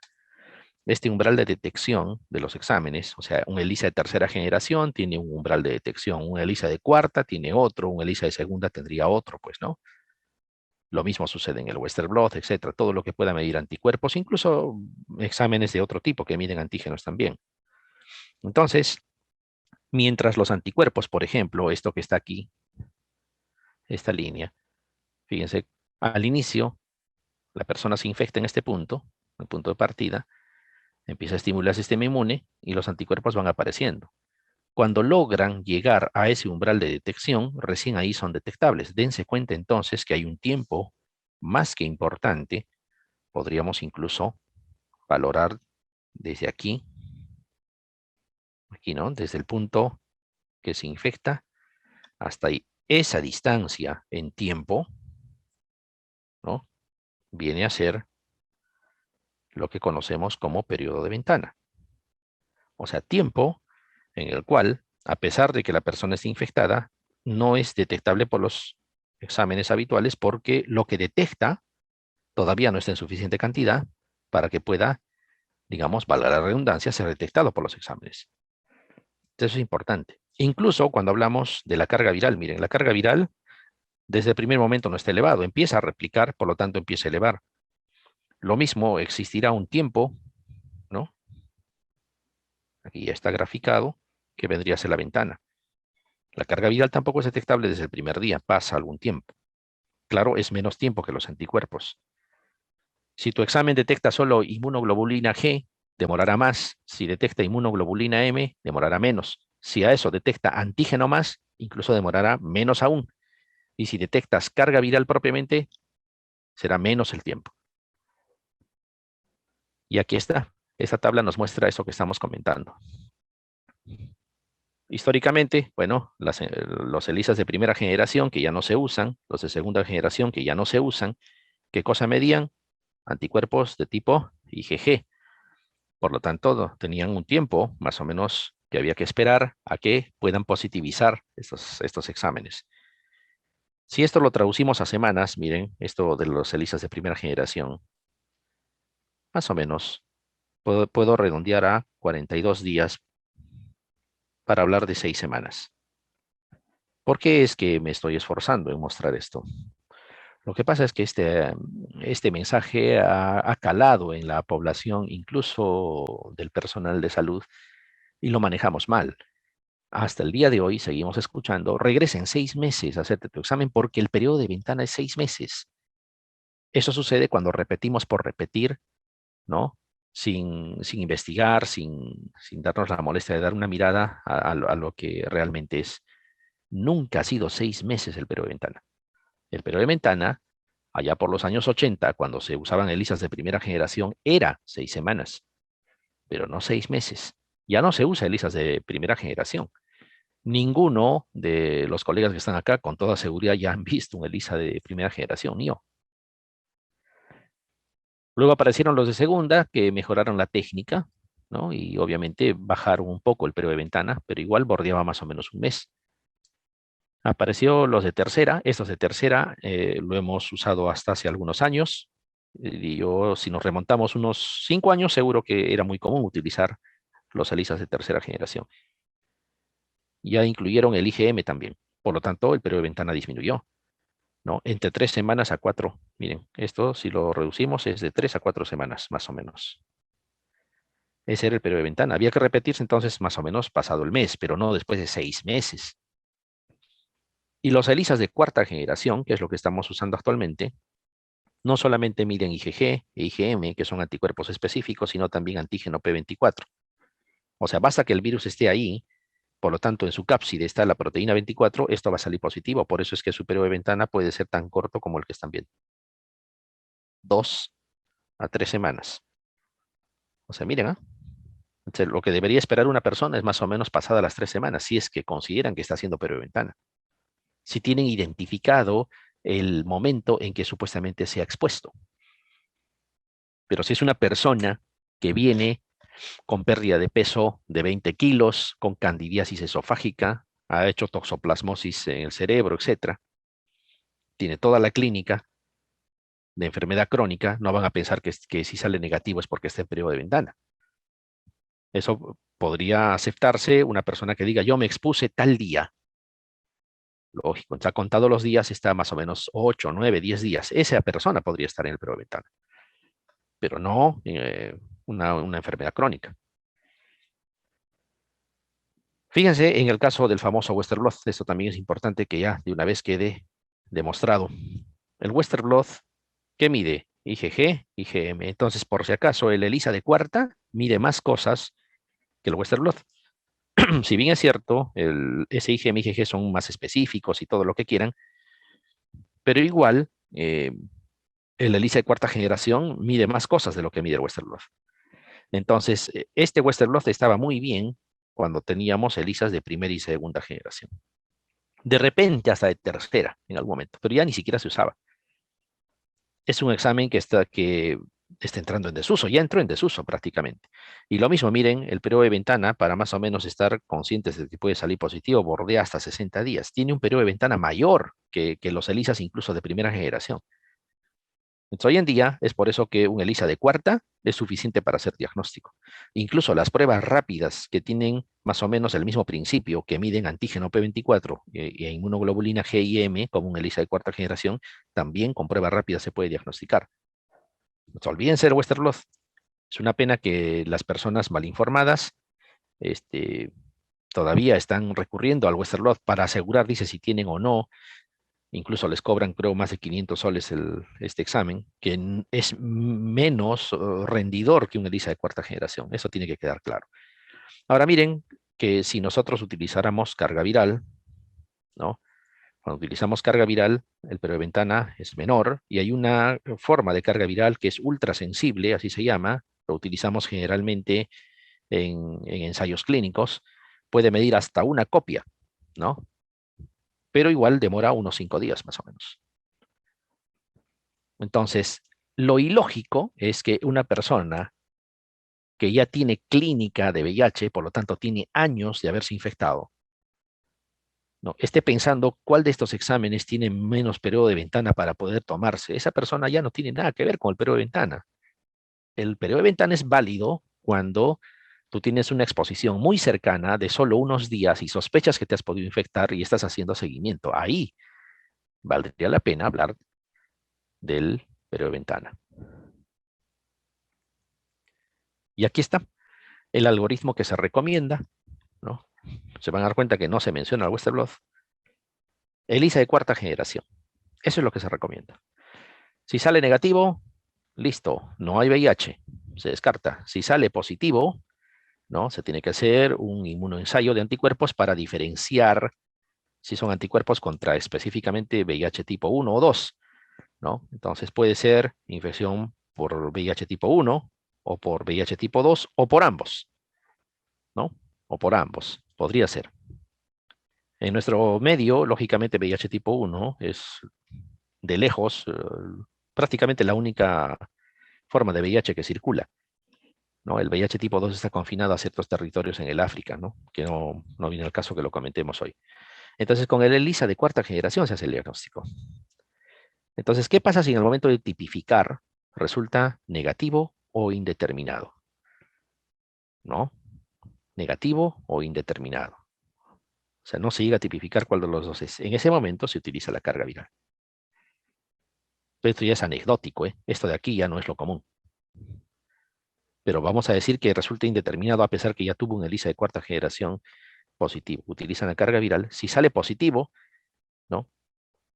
Este umbral de detección de los exámenes, o sea, un ELISA de tercera generación tiene un umbral de detección, un ELISA de cuarta tiene otro, un ELISA de segunda tendría otro, pues, ¿no? Lo mismo sucede en el Western blot, etcétera, todo lo que pueda medir anticuerpos, incluso exámenes de otro tipo que miden antígenos también. Entonces, mientras los anticuerpos, por ejemplo, esto que está aquí, esta línea, fíjense, al inicio, la persona se infecta en este punto, el punto de partida, empieza a estimular el sistema inmune y los anticuerpos van apareciendo. Cuando logran llegar a ese umbral de detección, recién ahí son detectables. Dense cuenta entonces que hay un tiempo más que importante, podríamos incluso valorar desde aquí, ¿no? Desde el punto que se infecta hasta ahí. Esa distancia en tiempo, ¿no? Viene a ser lo que conocemos como periodo de ventana. O sea, tiempo en el cual, a pesar de que la persona esté infectada, no es detectable por los exámenes habituales porque lo que detecta todavía no está en suficiente cantidad para que pueda, digamos, valga la redundancia, ser detectado por los exámenes. Eso es importante. Incluso cuando hablamos de la carga viral, miren, la carga viral desde el primer momento no está elevado, empieza a replicar, por lo tanto empieza a elevar. Lo mismo existirá un tiempo, ¿no? Aquí ya está graficado, que vendría a ser la ventana. La carga viral tampoco es detectable desde el primer día, pasa algún tiempo. Claro, es menos tiempo que los anticuerpos. Si tu examen detecta solo inmunoglobulina G, demorará más. Si detecta inmunoglobulina M, demorará menos. Si a eso detecta antígeno más, incluso demorará menos aún. Y si detectas carga viral propiamente, será menos el tiempo. Y aquí está. Esta tabla nos muestra eso que estamos comentando. Históricamente, bueno, los ELISAs de primera generación que ya no se usan, los de segunda generación que ya no se usan, ¿qué cosa medían? Anticuerpos de tipo IgG. Por lo tanto, tenían un tiempo más o menos que había que esperar a que puedan positivizar estos exámenes. Si esto lo traducimos a semanas, miren, esto de los ELISAs de primera generación, más o menos, puedo redondear a 42 días para hablar de 6 semanas. ¿Por qué es que me estoy esforzando en mostrar esto? Lo que pasa es que este mensaje ha calado en la población, incluso del personal de salud, y lo manejamos mal. Hasta el día de hoy seguimos escuchando, regresa en 6 meses a hacerte tu examen porque el periodo de ventana es 6 meses. Eso sucede cuando repetimos por repetir, ¿no? Sin investigar, sin darnos la molestia de dar una mirada a lo que realmente es. Nunca ha sido 6 meses el periodo de ventana. El periodo de ventana, allá por los años 80, cuando se usaban ELISAs de primera generación, era 6 semanas, pero no 6 meses. Ya no se usa ELISAs de primera generación. Ninguno de los colegas que están acá, con toda seguridad, ya han visto un ELISA de primera generación, ni yo. Luego aparecieron los de segunda, que mejoraron la técnica, ¿no? Y obviamente bajaron un poco el periodo de ventana, pero igual bordeaba más o menos un mes. Apareció los de tercera. Estos de tercera lo hemos usado hasta hace algunos años. Y yo, si nos remontamos unos 5 años, seguro que era muy común utilizar los ELISAs de tercera generación. Ya incluyeron el IgM también. Por lo tanto, el periodo de ventana disminuyó, ¿no? Entre 3 semanas a 4. Miren, esto si lo reducimos es de 3 a 4 semanas, más o menos. Ese era el periodo de ventana. Había que repetirse entonces más o menos pasado el mes, pero no después de 6 meses. Y los ELISAs de cuarta generación, que es lo que estamos usando actualmente, no solamente miden IgG e IgM, que son anticuerpos específicos, sino también antígeno P24. O sea, basta que el virus esté ahí, por lo tanto, en su cápside está la proteína 24, esto va a salir positivo. Por eso es que su periodo de ventana puede ser tan corto como el que están viendo. 2 a 3 semanas. O sea, miren, ¿ah? Entonces, lo que debería esperar una persona es más o menos pasada las 3 semanas, si es que consideran que está haciendo periodo de ventana. Si tienen identificado el momento en que supuestamente se ha expuesto. Pero si es una persona que viene con pérdida de peso de 20 kilos, con candidiasis esofágica, ha hecho toxoplasmosis en el cerebro, etcétera, tiene toda la clínica de enfermedad crónica, no van a pensar que si sale negativo es porque está en periodo de ventana. Eso podría aceptarse una persona que diga, yo me expuse tal día. Lógico, está contado los días, está más o menos 8, 9, 10 días. Esa persona podría estar en el periodo de ventana, pero no una enfermedad crónica. Fíjense en el caso del famoso Western blot, esto también es importante que ya de una vez quede demostrado. El Western blot, ¿qué mide? IgG, IgM. Entonces, por si acaso, el ELISA de cuarta mide más cosas que el Western blot. Si bien es cierto, ese IgM y IgG son más específicos y todo lo que quieran, pero igual, el ELISA de cuarta generación mide más cosas de lo que mide el Western blot. Entonces, este Western blot estaba muy bien cuando teníamos ELISAs de primera y segunda generación. De repente hasta de tercera en algún momento, pero ya ni siquiera se usaba. Es un examen que está entrando en desuso, ya entró en desuso prácticamente. Y lo mismo, miren, el periodo de ventana, para más o menos estar conscientes de que puede salir positivo, bordea hasta 60 días. Tiene un periodo de ventana mayor que los ELISAs incluso de primera generación. Entonces, hoy en día es por eso que un ELISA de cuarta es suficiente para hacer diagnóstico. Incluso las pruebas rápidas que tienen más o menos el mismo principio, que miden antígeno P24 e inmunoglobulina G y M, como un ELISA de cuarta generación, también con pruebas rápidas se puede diagnosticar. No se olviden ser Western blot. Es una pena que las personas mal informadas todavía están recurriendo al Western blot para asegurar, dice, si tienen o no. Incluso les cobran, creo, más de 500 soles este examen, que es menos rendidor que un ELISA de cuarta generación. Eso tiene que quedar claro. Ahora miren que si nosotros utilizáramos carga viral, ¿no? Cuando utilizamos carga viral, el periodo de ventana es menor y hay una forma de carga viral que es ultrasensible, así se llama, lo utilizamos generalmente en ensayos clínicos, puede medir hasta una copia, ¿no? Pero igual demora unos 5 días más o menos. Entonces, lo ilógico es que una persona que ya tiene clínica de VIH, por lo tanto tiene años de haberse infectado, ¿no?, esté pensando cuál de estos exámenes tiene menos periodo de ventana para poder tomarse. Esa persona ya no tiene nada que ver con el periodo de ventana. El periodo de ventana es válido cuando tú tienes una exposición muy cercana de solo unos días y sospechas que te has podido infectar y estás haciendo seguimiento. Ahí valdría la pena hablar del periodo de ventana. Y aquí está el algoritmo que se recomienda, ¿no? Se van a dar cuenta que no se menciona el Western blot. ELISA de cuarta generación. Eso es lo que se recomienda. Si sale negativo, listo, no hay VIH, se descarta. Si sale positivo, ¿no?, se tiene que hacer un inmunoensayo de anticuerpos para diferenciar si son anticuerpos contra específicamente VIH tipo 1 o 2, ¿no? Entonces puede ser infección por VIH tipo 1 o por VIH tipo 2 o por ambos, ¿no? O por ambos, podría ser. En nuestro medio, lógicamente, VIH tipo 1 es de lejos prácticamente la única forma de VIH que circula, ¿no? El VIH tipo 2 está confinado a ciertos territorios en el África, ¿no?, que no viene al caso que lo comentemos hoy. Entonces, con el ELISA de cuarta generación se hace el diagnóstico. Entonces, ¿qué pasa si en el momento de tipificar resulta negativo o indeterminado? ¿No? Negativo o indeterminado. O sea, no se llega a tipificar cuál de los dos es. En ese momento se utiliza la carga viral. Pero esto ya es anecdótico, ¿eh? Esto de aquí ya no es lo común. Pero vamos a decir que resulta indeterminado a pesar que ya tuvo un ELISA de cuarta generación positivo. Utilizan la carga viral. Si sale positivo, ¿no?,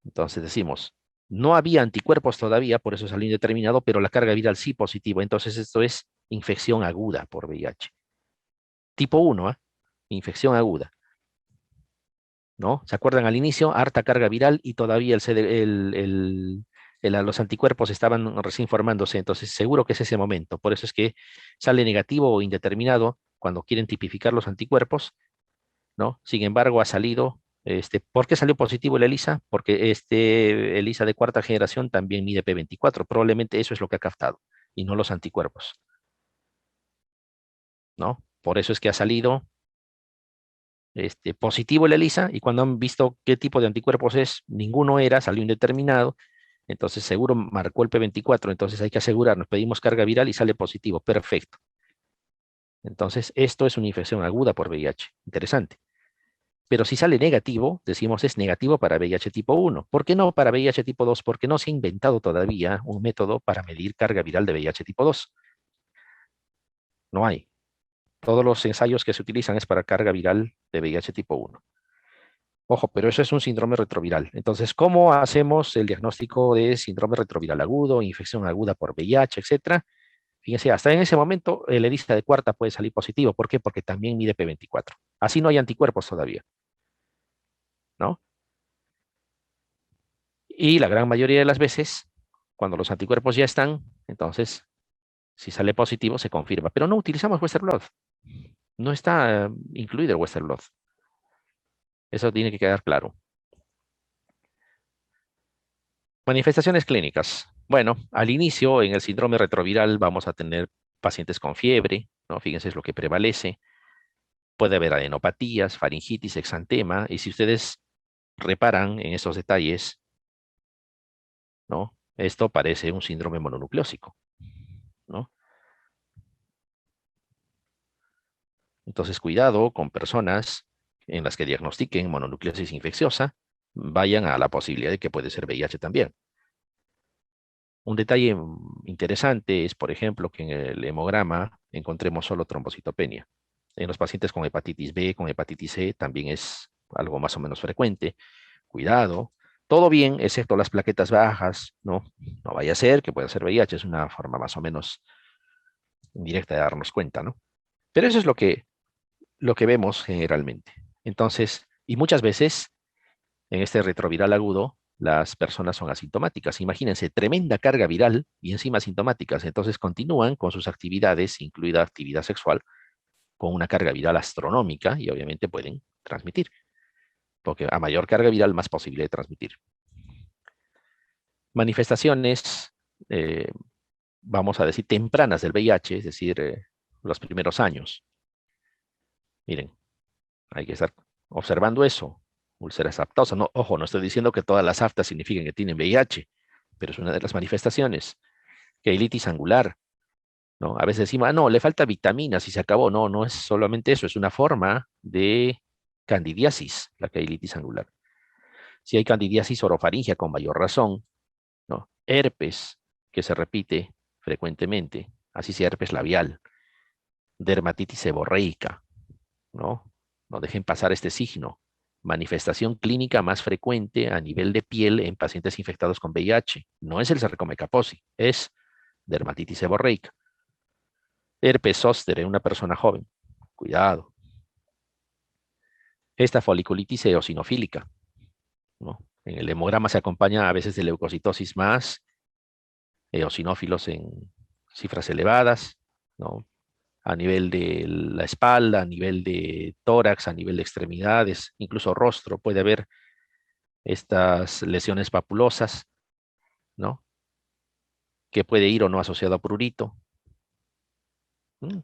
entonces decimos, no había anticuerpos todavía, por eso salió indeterminado, pero la carga viral sí positivo. Entonces esto es infección aguda por VIH. Tipo 1, ¿eh? Infección aguda, ¿no? ¿Se acuerdan al inicio? Harta carga viral y todavía los anticuerpos estaban recién formándose, entonces seguro que es ese momento. Por eso es que sale negativo o indeterminado cuando quieren tipificar los anticuerpos, ¿no? Sin embargo, ha salido, ¿por qué salió positivo el ELISA? Porque este ELISA de cuarta generación también mide P24. Probablemente eso es lo que ha captado, y no los anticuerpos, ¿no? Por eso es que ha salido positivo el ELISA, y cuando han visto qué tipo de anticuerpos es, ninguno era, salió indeterminado, entonces seguro marcó el P24, entonces hay que asegurarnos, pedimos carga viral y sale positivo, perfecto. Entonces, esto es una infección aguda por VIH, interesante. Pero si sale negativo, decimos es negativo para VIH tipo 1. ¿Por qué no para VIH tipo 2? Porque no se ha inventado todavía un método para medir carga viral de VIH tipo 2. No hay. Todos los ensayos que se utilizan es para carga viral de VIH tipo 1. Ojo, pero eso es un síndrome retroviral. Entonces, ¿cómo hacemos el diagnóstico de síndrome retroviral agudo, infección aguda por VIH, etcétera? Fíjense, hasta en ese momento el ELISA de cuarta puede salir positivo. ¿Por qué? Porque también mide P24. Así no hay anticuerpos todavía, ¿no? Y la gran mayoría de las veces, cuando los anticuerpos ya están, entonces, si sale positivo, se confirma. Pero no utilizamos Western blot. No está incluido el Western blot. Eso tiene que quedar claro. Manifestaciones clínicas. Bueno, al inicio, en el síndrome retroviral, vamos a tener pacientes con fiebre, ¿no? Fíjense, es lo que prevalece. Puede haber adenopatías, faringitis, exantema, y si ustedes reparan en estos detalles, ¿no? Esto parece un síndrome mononucleósico, ¿no? Entonces, cuidado con personas en las que diagnostiquen mononucleosis infecciosa, vayan a la posibilidad de que puede ser VIH también. Un detalle interesante es, por ejemplo, que en el hemograma encontremos solo trombocitopenia. En los pacientes con hepatitis B, con hepatitis C, también es algo más o menos frecuente. Cuidado. Todo bien, excepto las plaquetas bajas, ¿no? No vaya a ser que pueda ser VIH, es una forma más o menos indirecta de darnos cuenta, ¿no? Pero eso es lo que vemos generalmente. Entonces, y muchas veces en este retroviral agudo, las personas son asintomáticas. Imagínense, tremenda carga viral y encima asintomáticas. Entonces continúan con sus actividades, incluida actividad sexual, con una carga viral astronómica y obviamente pueden transmitir, porque a mayor carga viral, más posible de transmitir. Manifestaciones, eh, vamos a decir, tempranas del VIH, es decir, los primeros años. Miren, hay que estar observando eso. Úlceras aftosas. No, ojo, no estoy diciendo que todas las aftas signifiquen que tienen VIH, pero es una de las manifestaciones. Queilitis angular, ¿no? A veces decimos, no, le falta vitaminas y se acabó. No, no es solamente eso, es una forma de candidiasis, la queilitis angular. Si hay candidiasis orofaringia con mayor razón, ¿no? Herpes, que se repite frecuentemente, así sea herpes labial, dermatitis seborreica, ¿no? No dejen pasar este signo. Manifestación clínica más frecuente a nivel de piel en pacientes infectados con VIH. No es el sarcoma Kaposi, es dermatitis seborreica. Herpes zóster en una persona joven. Cuidado. Esta foliculitis eosinofílica, ¿no? En el hemograma se acompaña a veces de leucocitosis más, eosinófilos en cifras elevadas, ¿no? A nivel de la espalda, a nivel de tórax, a nivel de extremidades, incluso rostro, puede haber estas lesiones papulosas, ¿no? Que puede ir o no asociado a prurito.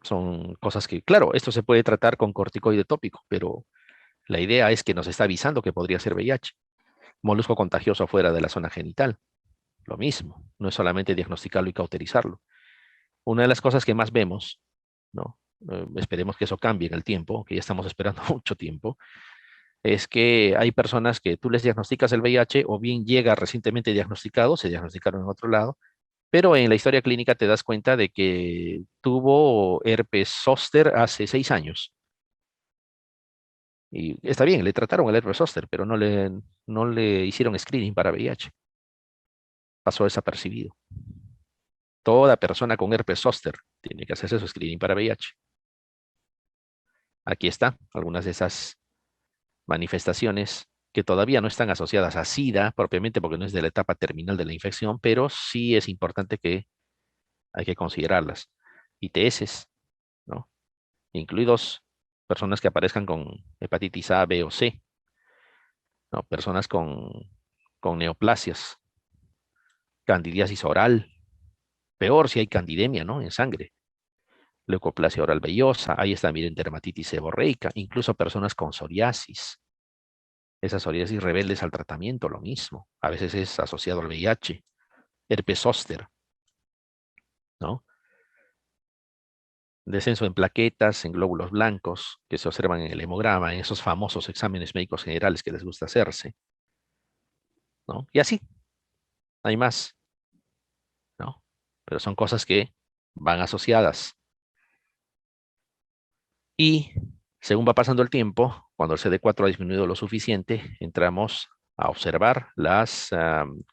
Son cosas que, claro, esto se puede tratar con corticoide tópico, pero la idea es que nos está avisando que podría ser VIH. Molusco contagioso fuera de la zona genital, lo mismo, no es solamente diagnosticarlo y cauterizarlo. Una de las cosas que más vemos, ¿no? Esperemos que eso cambie en el tiempo, que ya estamos esperando mucho tiempo, es que hay personas que tú les diagnosticas el VIH o bien llega recientemente diagnosticado, se diagnosticaron en otro lado, pero en la historia clínica te das cuenta de que tuvo herpes zóster hace 6 años. Y está bien, le trataron el herpes zóster, pero no le hicieron screening para VIH. Pasó desapercibido. Toda persona con herpes zóster tiene que hacerse su screening para VIH. Aquí está, algunas de esas manifestaciones que todavía no están asociadas a SIDA propiamente porque no es de la etapa terminal de la infección, pero sí es importante que hay que considerarlas. ITS, ¿no? incluidos personas que aparezcan con hepatitis A, B o C, ¿no? Personas con neoplasias, candidiasis oral, peor si hay candidemia, ¿no? En sangre, leucoplasia oral vellosa, ahí está, miren, dermatitis seborreica, incluso personas con psoriasis. Esas psoriasis rebeldes al tratamiento, lo mismo. A veces es asociado al VIH, herpes zóster, ¿no? Descenso en plaquetas, en glóbulos blancos, que se observan en el hemograma, en esos famosos exámenes médicos generales que les gusta hacerse, ¿no? Y así, hay más, ¿no? Pero son cosas que van asociadas. Y según va pasando el tiempo, cuando el CD4 ha disminuido lo suficiente, entramos a observar las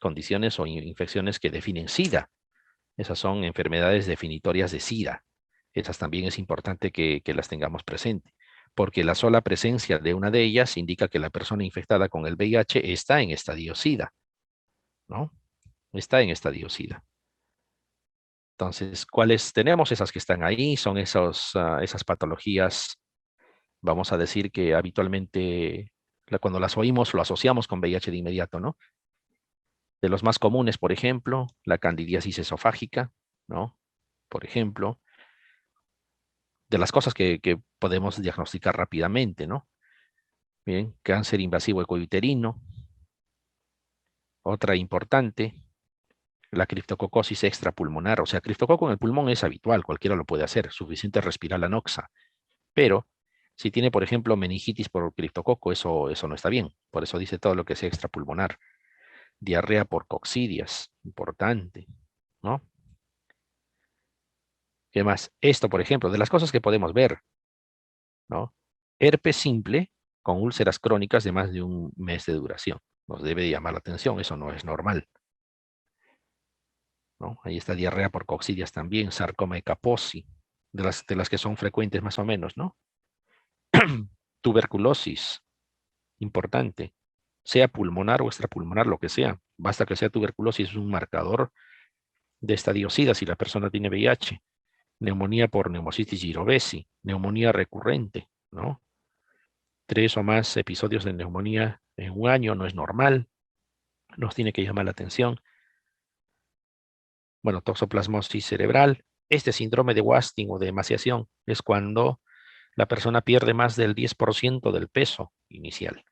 condiciones o infecciones que definen SIDA. Esas son enfermedades definitorias de SIDA. Esas también es importante que las tengamos presente, porque la sola presencia de una de ellas indica que la persona infectada con el VIH está en estadio SIDA, ¿no? Está en estadio SIDA. Entonces, ¿cuáles tenemos? Esas que están ahí, son esas patologías, vamos a decir que habitualmente cuando las oímos lo asociamos con VIH de inmediato, ¿no? De los más comunes, por ejemplo, la candidiasis esofágica, ¿no? Por ejemplo, de las cosas que podemos diagnosticar rápidamente, ¿no? Bien, cáncer invasivo ecouterino, otra importante, la criptococosis extrapulmonar, o sea, criptococo en el pulmón es habitual, cualquiera lo puede hacer, suficiente respirar la noxa, pero si tiene, por ejemplo, meningitis por criptococo, eso no está bien, por eso dice todo lo que sea extrapulmonar. Diarrea por coccidias, importante, ¿no? ¿Qué más? Esto, por ejemplo, de las cosas que podemos ver, ¿no? Herpes simple con úlceras crónicas de más de un mes de duración. Nos debe llamar la atención, eso no es normal, ¿no? Ahí está diarrea por coccidias también, sarcoma de Kaposi, de las que son frecuentes más o menos, ¿no? Tuberculosis, importante, sea pulmonar o extrapulmonar, lo que sea. Basta que sea tuberculosis, es un marcador de estadiosida si la persona tiene VIH. Neumonía por neumocitis girovesi, neumonía recurrente, ¿no? 3 o más episodios de neumonía en un año no es normal, nos tiene que llamar la atención. Bueno, toxoplasmosis cerebral. Este síndrome de Wasting o de emaciación es cuando la persona pierde más del 10% del peso inicial,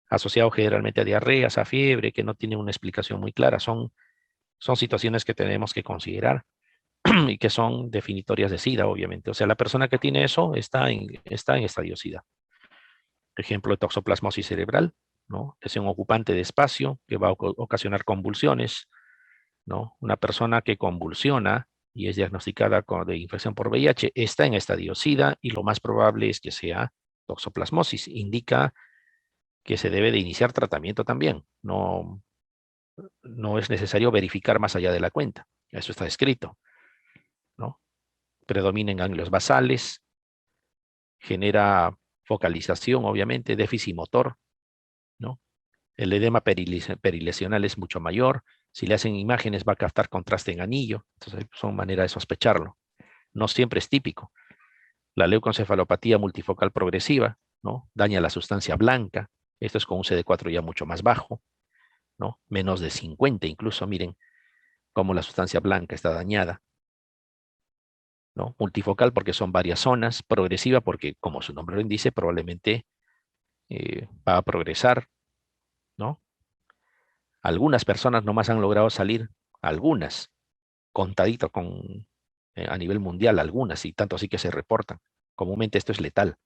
asociado generalmente a diarreas, a fiebre, que no tiene una explicación muy clara. Son situaciones que tenemos que considerar y que son definitorias de SIDA, obviamente. O sea, la persona que tiene eso está en estadio SIDA. Ejemplo de toxoplasmosis cerebral, ¿no? Es un ocupante de espacio que va a ocasionar convulsiones, ¿no? Una persona que convulsiona y es diagnosticada de infección por VIH está en estadio SIDA y lo más probable es que sea toxoplasmosis. Indica que se debe de iniciar tratamiento también. No es necesario verificar más allá de la cuenta. Eso está escrito, ¿no? Predominan ganglios basales, genera focalización, obviamente, déficit motor, ¿no? El edema perilesional es mucho mayor. Si le hacen imágenes va a captar contraste en anillo. Entonces son maneras de sospecharlo. No siempre es típico. La leucoencefalopatía multifocal progresiva, ¿no? Daña la sustancia blanca. Esto es con un CD4 ya mucho más bajo, ¿no? Menos de 50 incluso. Miren cómo la sustancia blanca está dañada, ¿no? Multifocal porque son varias zonas. Progresiva porque, como su nombre lo indica, probablemente va a progresar, ¿no? Algunas personas nomás han logrado salir, algunas, contadito a nivel mundial, algunas, y tanto así que se reportan. Comúnmente esto es letal.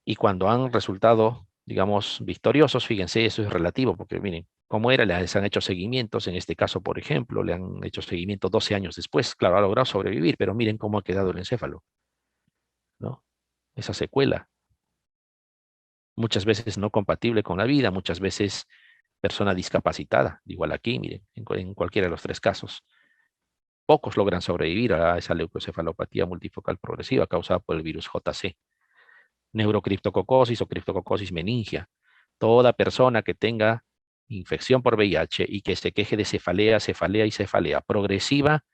Y cuando han resultado, digamos, victoriosos, fíjense, eso es relativo, porque miren, ¿cómo era? Les han hecho seguimientos, en este caso, por ejemplo, le han hecho seguimiento 12 años después. Claro, ha logrado sobrevivir, pero miren cómo ha quedado el encéfalo, ¿no? Esa secuela, muchas veces no compatible con la vida, muchas veces persona discapacitada, igual aquí, miren, en cualquiera de los 3 casos. Pocos logran sobrevivir a esa leucoencefalopatía multifocal progresiva causada por el virus JC. Neurocriptococosis o criptococosis meningia. Toda persona que tenga infección por VIH y que se queje de cefalea, cefalea y cefalea progresiva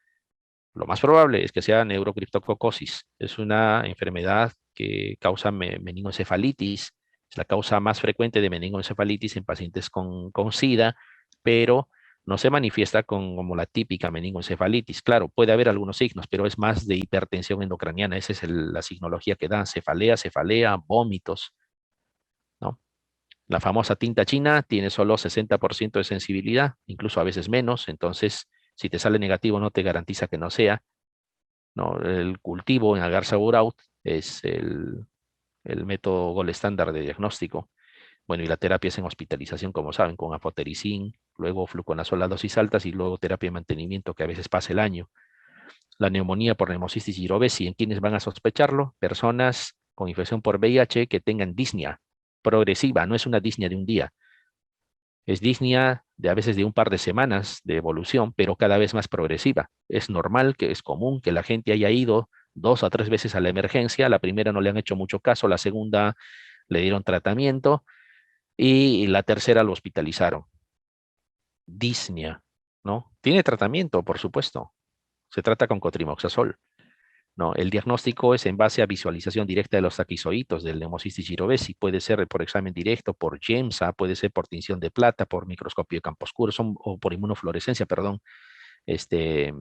Lo más probable es que sea neurocriptococosis. Es una enfermedad que causa meningoencefalitis. Es la causa más frecuente de meningoencefalitis en pacientes con SIDA, pero no se manifiesta como la típica meningoencefalitis. Claro, puede haber algunos signos, pero es más de hipertensión endocraniana. Esa es la signología que dan: cefalea, vómitos, ¿no? La famosa tinta china tiene solo 60% de sensibilidad, incluso a veces menos. Entonces, si te sale negativo, no te garantiza que no sea, ¿no? El cultivo en agar-sauer-out es el método gold estándar de diagnóstico. Bueno, y la terapia es en hospitalización, como saben, con afotericin, luego fluconazol a dosis altas y luego terapia de mantenimiento, que a veces pasa el año. La neumonía por neumocistis girovesi, ¿en quiénes van a sospecharlo? Personas con infección por VIH que tengan disnea progresiva, no es una disnea de un día, es disnea de a veces de un par de semanas de evolución, pero cada vez más progresiva. Es normal, que es común que la gente haya ido 2 a 3 veces a la emergencia. La primera no le han hecho mucho caso, la segunda le dieron tratamiento y la tercera lo hospitalizaron. Disnea, ¿no? Tiene tratamiento, por supuesto. Se trata con cotrimoxazol, ¿no? El diagnóstico es en base a visualización directa de los taquizoitos del Pneumocystis jirovesi. Puede ser por examen directo, por GEMSA, puede ser por tinción de plata, por microscopio de campo oscuro, o por inmunofluorescencia, perdón, este,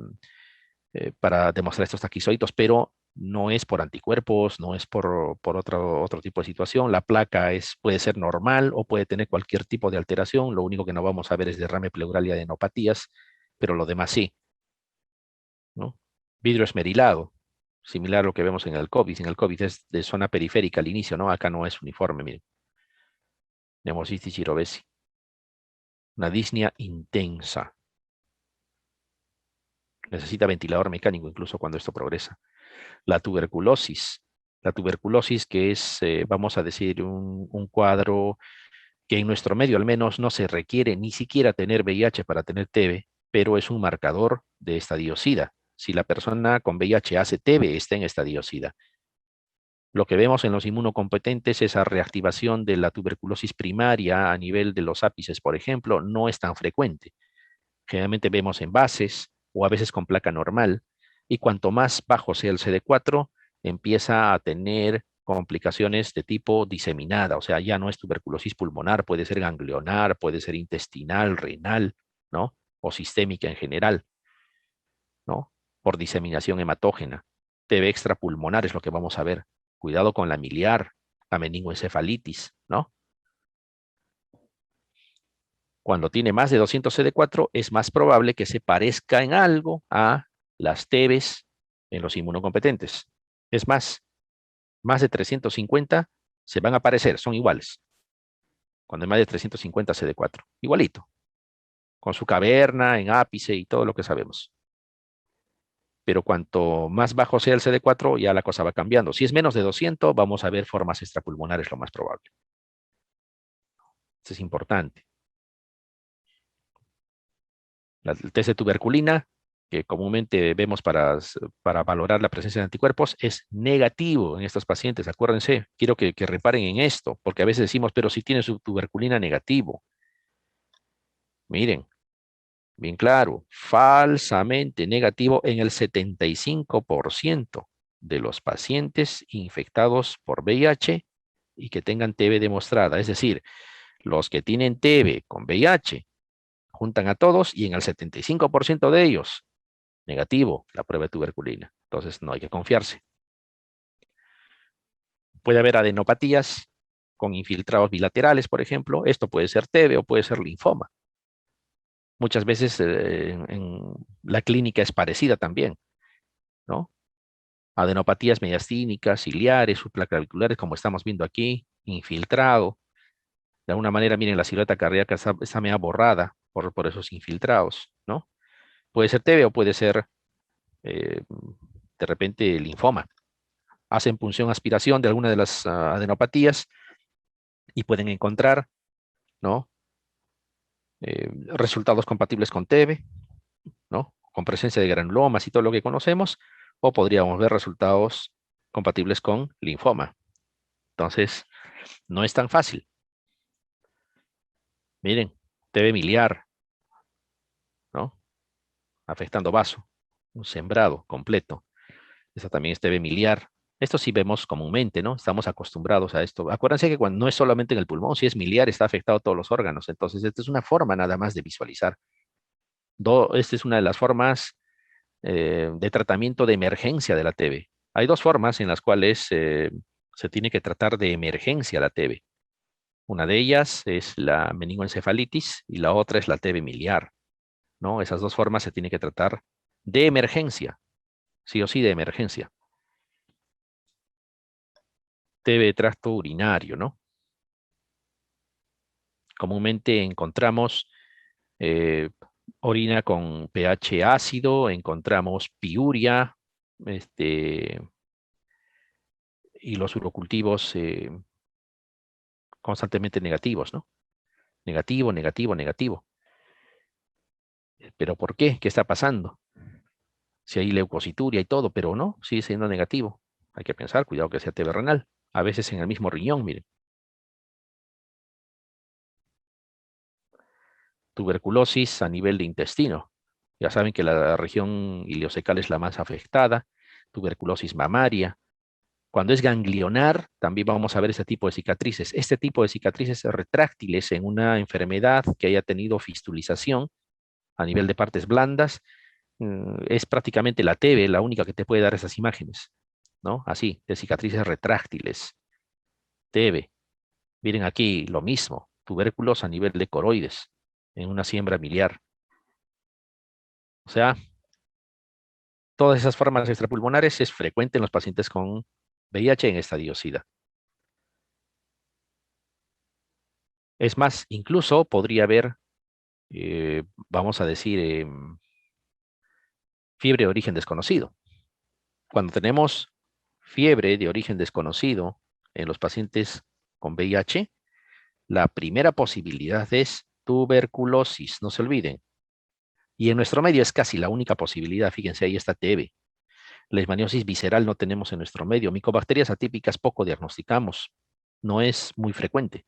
para demostrar estos taquizoitos, pero no es por anticuerpos, no es por otro tipo de situación. La placa puede ser normal o puede tener cualquier tipo de alteración. Lo único que no vamos a ver es derrame pleural y adenopatías, pero lo demás sí, ¿no? Vidrio esmerilado, similar a lo que vemos en el COVID. En el COVID es de zona periférica al inicio, ¿no? Acá no es uniforme, miren. Pneumocystis jirovesi. Una disnea intensa. Necesita ventilador mecánico incluso cuando esto progresa. La tuberculosis. La tuberculosis, que es, vamos a decir, un cuadro que en nuestro medio al menos no se requiere ni siquiera tener VIH para tener TB, pero es un marcador de estadio SIDA. Si la persona con VIH hace TB, está en estadio SIDA. Lo que vemos en los inmunocompetentes, esa reactivación de la tuberculosis primaria a nivel de los ápices, por ejemplo, no es tan frecuente. Generalmente vemos en bases o a veces con placa normal, y cuanto más bajo sea el CD4, empieza a tener complicaciones de tipo diseminada, o sea, ya no es tuberculosis pulmonar, puede ser ganglionar, puede ser intestinal, renal, ¿no? O sistémica en general, ¿no? Por diseminación hematógena. TB extrapulmonar es lo que vamos a ver. Cuidado con la miliar, la meningoencefalitis, ¿no? Cuando tiene más de 200 CD4, es más probable que se parezca en algo a las TBs en los inmunocompetentes. Es más de 350 se van a parecer, son iguales. Cuando hay más de 350 CD4, igualito, con su caverna en ápice y todo lo que sabemos. Pero cuanto más bajo sea el CD4, ya la cosa va cambiando. Si es menos de 200, vamos a ver formas extrapulmonares, lo más probable. Esto es importante. El test de tuberculina, que comúnmente vemos para valorar la presencia de anticuerpos, es negativo en estos pacientes. Acuérdense, quiero que reparen en esto, porque a veces decimos, pero si tiene su tuberculina negativo. Miren, bien claro, falsamente negativo en el 75% de los pacientes infectados por VIH y que tengan TB demostrada. Es decir, los que tienen TB con VIH juntan a todos y en el 75% de ellos negativo la prueba de tuberculina. Entonces no hay que confiarse. Puede haber adenopatías con infiltrados bilaterales, por ejemplo. Esto puede ser TB o puede ser linfoma. Muchas veces en la clínica es parecida también, ¿no? Adenopatías mediastínicas, ciliares, supraclaviculares, como estamos viendo aquí, infiltrado. De alguna manera, miren, la silueta cardíaca está media borrada por esos infiltrados, ¿no? Puede ser TB o puede ser de repente linfoma. Hacen punción aspiración de alguna de las adenopatías y pueden encontrar, ¿no? Resultados compatibles con TB, ¿no? Con presencia de granulomas y todo lo que conocemos, o podríamos ver resultados compatibles con linfoma. Entonces, no es tan fácil. Miren, TB miliar, ¿no? Afectando vaso. un sembrado completo. Esta también es TB miliar. Esto sí vemos comúnmente, ¿no? Estamos acostumbrados a esto. Acuérdense que cuando no es solamente en el pulmón, si es miliar, está afectado a todos los órganos. Entonces, esta es una forma nada más de visualizar. Esta es una de las formas de tratamiento de emergencia de la TB. Hay dos formas en las cuales se tiene que tratar de emergencia la TB. Una de ellas es la meningoencefalitis y la otra es la TB miliar, ¿no? Esas dos formas se tiene que tratar de emergencia, sí o sí de emergencia. TB de tracto urinario, ¿no? Comúnmente encontramos eh, orina con pH ácido, encontramos piuria, y los urocultivos constantemente negativos, ¿no? Negativo, negativo, negativo. ¿Pero por qué? ¿Qué está pasando? Si hay leucocituria y todo, pero no, sigue siendo negativo. Hay que pensar, cuidado que sea TB renal. A veces en el mismo riñón, miren. Tuberculosis a nivel de intestino. Ya saben que la región ileocecal es la más afectada. Tuberculosis mamaria. Cuando es ganglionar, también vamos a ver este tipo de cicatrices. Este tipo de cicatrices retráctiles en una enfermedad que haya tenido fistulización a nivel de partes blandas, es prácticamente la TB la única que te puede dar esas imágenes, ¿no? Así, de cicatrices retráctiles, TB. Miren aquí lo mismo, tubérculos a nivel de coroides, en una siembra miliar. O sea, todas esas formas extrapulmonares es frecuente en los pacientes con VIH en estadio SIDA. Es más, incluso podría haber, vamos a decir, fiebre de origen desconocido. Cuando tenemos fiebre de origen desconocido en los pacientes con VIH, la primera posibilidad es tuberculosis, no se olviden. Y en nuestro medio es casi la única posibilidad, fíjense, ahí está TB. Leishmaniosis visceral no tenemos en nuestro medio. Micobacterias atípicas poco diagnosticamos. No es muy frecuente,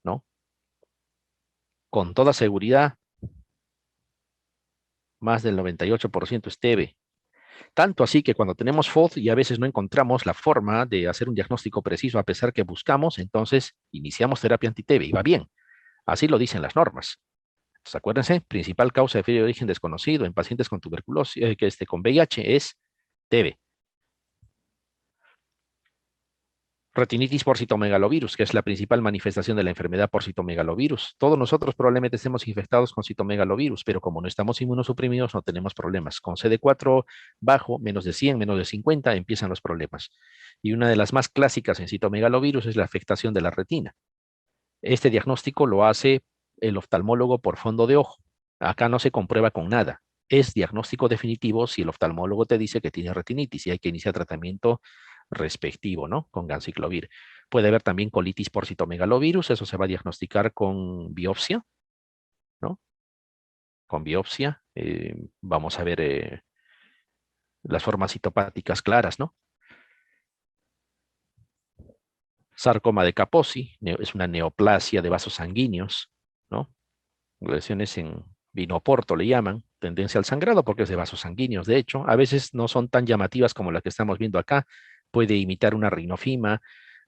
¿no? Con toda seguridad, más del 98% es TB. Tanto así que cuando tenemos FOD y a veces no encontramos la forma de hacer un diagnóstico preciso a pesar que buscamos, entonces iniciamos terapia anti-TB y va bien. Así lo dicen las normas. Entonces, acuérdense, principal causa de fiebre de origen desconocido en pacientes con tuberculosis, con VIH es TB. Retinitis por citomegalovirus, que es la principal manifestación de la enfermedad por citomegalovirus. Todos nosotros probablemente estemos infectados con citomegalovirus, pero como no estamos inmunosuprimidos, no tenemos problemas. Con CD4 bajo, menos de 100, menos de 50, empiezan los problemas. Y una de las más clásicas en citomegalovirus es la afectación de la retina. Este diagnóstico lo hace el oftalmólogo por fondo de ojo. Acá no se comprueba con nada. Es diagnóstico definitivo si el oftalmólogo te dice que tiene retinitis y hay que iniciar tratamiento respectivo, ¿no? Con ganciclovir. Puede haber también colitis por citomegalovirus, eso se va a diagnosticar con biopsia, ¿no? Con biopsia vamos a ver las formas citopáticas claras, ¿no? Sarcoma de Kaposi es una neoplasia de vasos sanguíneos, ¿no? Lesiones en vinoporto le llaman, tendencia al sangrado porque es de vasos sanguíneos, de hecho, a veces no son tan llamativas como la que estamos viendo acá, puede imitar una rinofima,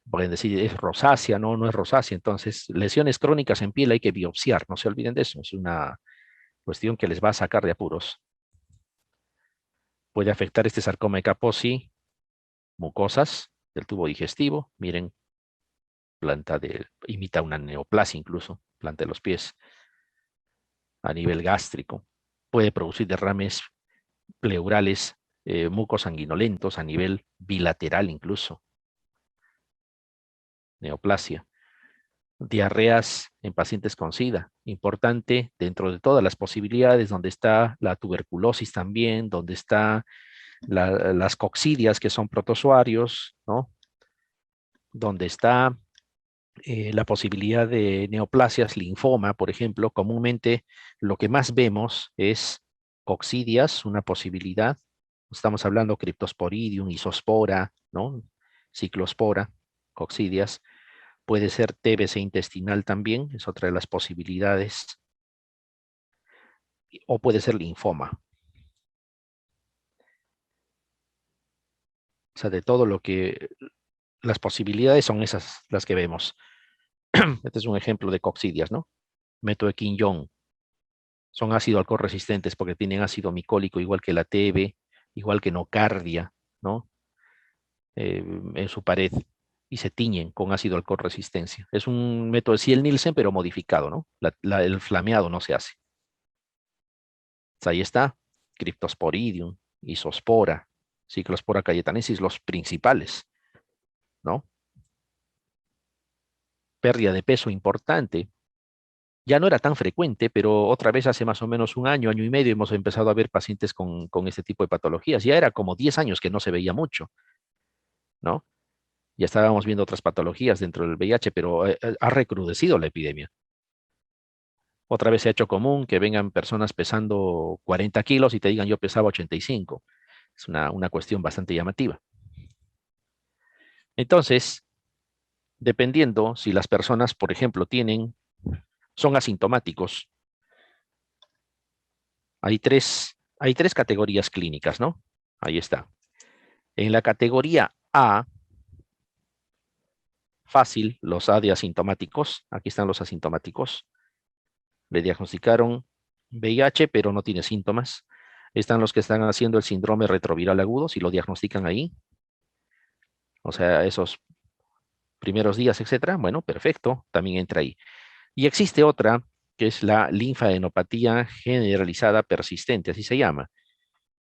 pueden decir es rosácea, no, no es rosácea, entonces lesiones crónicas en piel hay que biopsiar, no se olviden de eso, es una cuestión que les va a sacar de apuros. Puede afectar este sarcoma de Kaposi, mucosas del tubo digestivo, miren, imita una neoplasia incluso, planta de los pies, a nivel gástrico, puede producir derrames pleurales mucosanguinolentos a nivel bilateral incluso, neoplasia. Diarreas en pacientes con SIDA, importante dentro de todas las posibilidades, donde está la tuberculosis también, donde está las coccidias que son protozoarios, ¿no? Donde está la posibilidad de neoplasias, linfoma, por ejemplo, comúnmente lo que más vemos es coccidias, una posibilidad. Estamos hablando Cryptosporidium, Isospora, ¿no? Ciclospora, coccidias. Puede ser TBC intestinal también, es otra de las posibilidades. O puede ser linfoma. O sea, de todo lo que, las posibilidades son esas las que vemos. Este es un ejemplo de coccidias, ¿no? Método de Quinjón. Son ácido alcohol resistentes porque tienen ácido micólico igual que la TB, igual que nocardia, ¿no? En su pared y se tiñen con ácido alcohol resistencia. Es un método de Ciel-Nielsen, pero modificado, ¿no? El flameado no se hace. Pues ahí está, Cryptosporidium, Isospora, Cyclospora cayetanensis, los principales, ¿no? Pérdida de peso importante. Ya no era tan frecuente, pero otra vez hace más o menos un año, año y medio, hemos empezado a ver pacientes con este tipo de patologías. Ya era como 10 años que no se veía mucho, ¿no? Ya estábamos viendo otras patologías dentro del VIH, pero ha recrudecido la epidemia. Otra vez se ha hecho común que vengan personas pesando 40 kilos y te digan yo pesaba 85. Es una cuestión bastante llamativa. Entonces, dependiendo si las personas, por ejemplo, son asintomáticos, hay tres categorías clínicas, ¿no? Ahí está. En la categoría A, fácil, los A de asintomáticos, aquí están los asintomáticos, le diagnosticaron VIH, pero no tiene síntomas. Están los que están haciendo el síndrome retroviral agudo, si lo diagnostican ahí, o sea, esos primeros días, etcétera. Bueno, perfecto, también entra ahí. Y existe otra, que es la linfadenopatía generalizada persistente, así se llama.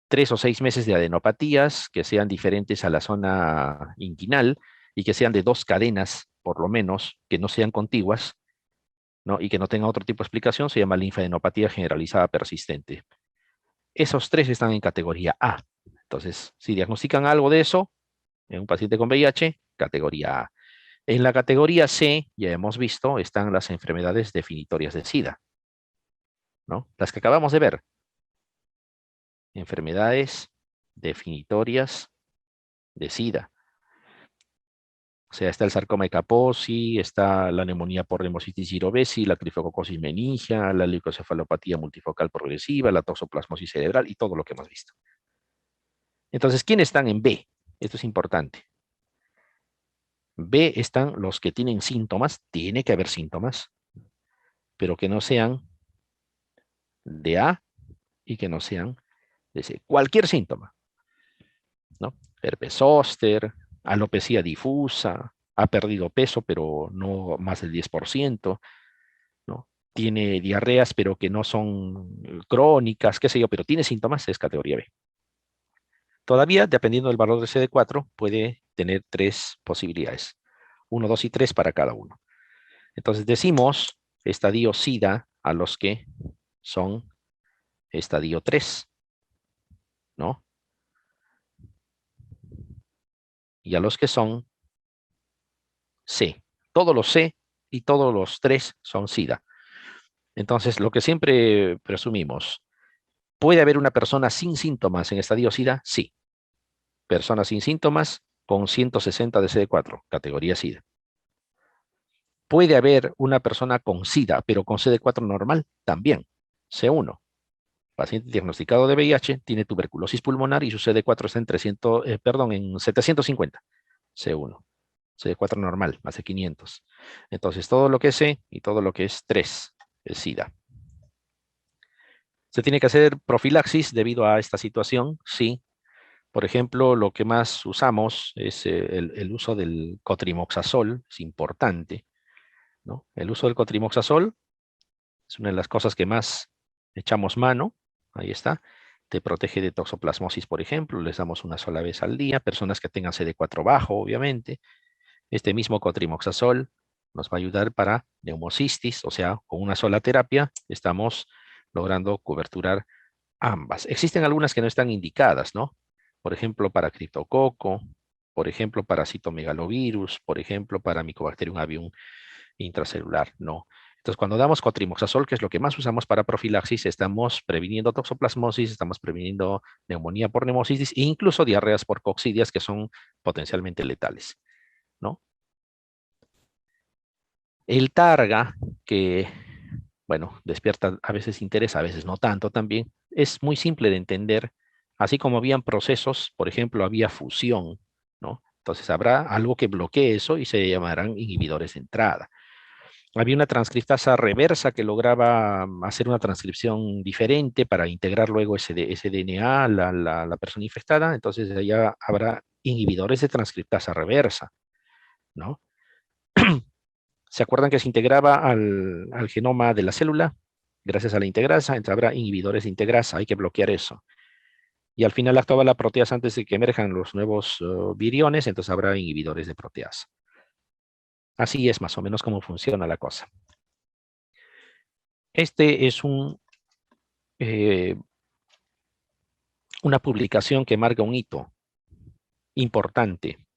3 o 6 meses de adenopatías que sean diferentes a la zona inguinal y que sean de 2 cadenas, por lo menos, que no sean contiguas, ¿no? Y que no tengan otro tipo de explicación, se llama linfadenopatía generalizada persistente. Esos tres están en categoría A. Entonces, si diagnostican algo de eso en un paciente con VIH, categoría A. En la categoría C, ya hemos visto, están las enfermedades definitorias de SIDA, ¿no? Las que acabamos de ver. Enfermedades definitorias de SIDA. O sea, está el sarcoma de Kaposi, está la neumonía por hemocitis girovesi, la crifococosis meningia, la leucocefalopatía multifocal progresiva, la toxoplasmosis cerebral y todo lo que hemos visto. Entonces, ¿quiénes están en B? Esto es importante. B están los que tienen síntomas, tiene que haber síntomas, pero que no sean de A y que no sean de C. Cualquier síntoma, ¿no? Herpes zóster, alopecia difusa, ha perdido peso, pero no más del 10%, ¿no? Tiene diarreas, pero que no son crónicas, qué sé yo, pero tiene síntomas, es categoría B. Todavía, dependiendo del valor de CD4, puede tener tres posibilidades. 1, 2 y 3 para cada uno. Entonces decimos estadio SIDA a los que son estadio 3, ¿no? Y a los que son C. Todos los C y todos los 3 son SIDA. Entonces, lo que siempre presumimos, ¿puede haber una persona sin síntomas en estadio SIDA? Sí. Personas sin síntomas con 160 de CD4, categoría SIDA. ¿Puede haber una persona con SIDA, pero con CD4 normal? También. C1. Paciente diagnosticado de VIH, tiene tuberculosis pulmonar y su CD4 está en 750. C1. CD4 normal, más de 500. Entonces, todo lo que es C y todo lo que es 3 es SIDA. ¿Se tiene que hacer profilaxis debido a esta situación? Sí. Por ejemplo, lo que más usamos es el uso del cotrimoxazol, es importante, ¿no? El uso del cotrimoxazol es una de las cosas que más echamos mano, ahí está. Te protege de toxoplasmosis, por ejemplo, les damos una sola vez al día. Personas que tengan CD4 bajo, obviamente. Este mismo cotrimoxazol nos va a ayudar para neumocistis, o sea, con una sola terapia estamos logrando coberturar ambas. Existen algunas que no están indicadas, ¿no? Por ejemplo, para criptococo, por ejemplo, para citomegalovirus, por ejemplo, para Mycobacterium avium intracelular, no. Entonces, cuando damos cotrimoxazol, que es lo que más usamos para profilaxis, estamos previniendo toxoplasmosis, estamos previniendo neumonía por neumocitis e incluso diarreas por coccidias que son potencialmente letales, ¿no? El targa, que, bueno, despierta a veces interés, a veces no tanto también, es muy simple de entender. Así como habían procesos, por ejemplo, había fusión Entonces habrá algo que bloquee eso y se llamarán inhibidores de entrada. Había una transcriptasa reversa que lograba hacer una transcripción diferente para integrar luego ese DNA a la persona infectada. Entonces ya habrá inhibidores de transcriptasa reversa, ¿no? ¿Se acuerdan que se integraba al genoma de la célula? Gracias a la integrasa, entonces habrá inhibidores de integrasa, hay que bloquear eso. Y al final actuaba la proteasa antes de que emerjan los nuevos viriones, entonces habrá inhibidores de proteasa. Así es más o menos cómo funciona la cosa. Este es una publicación que marca un hito importante.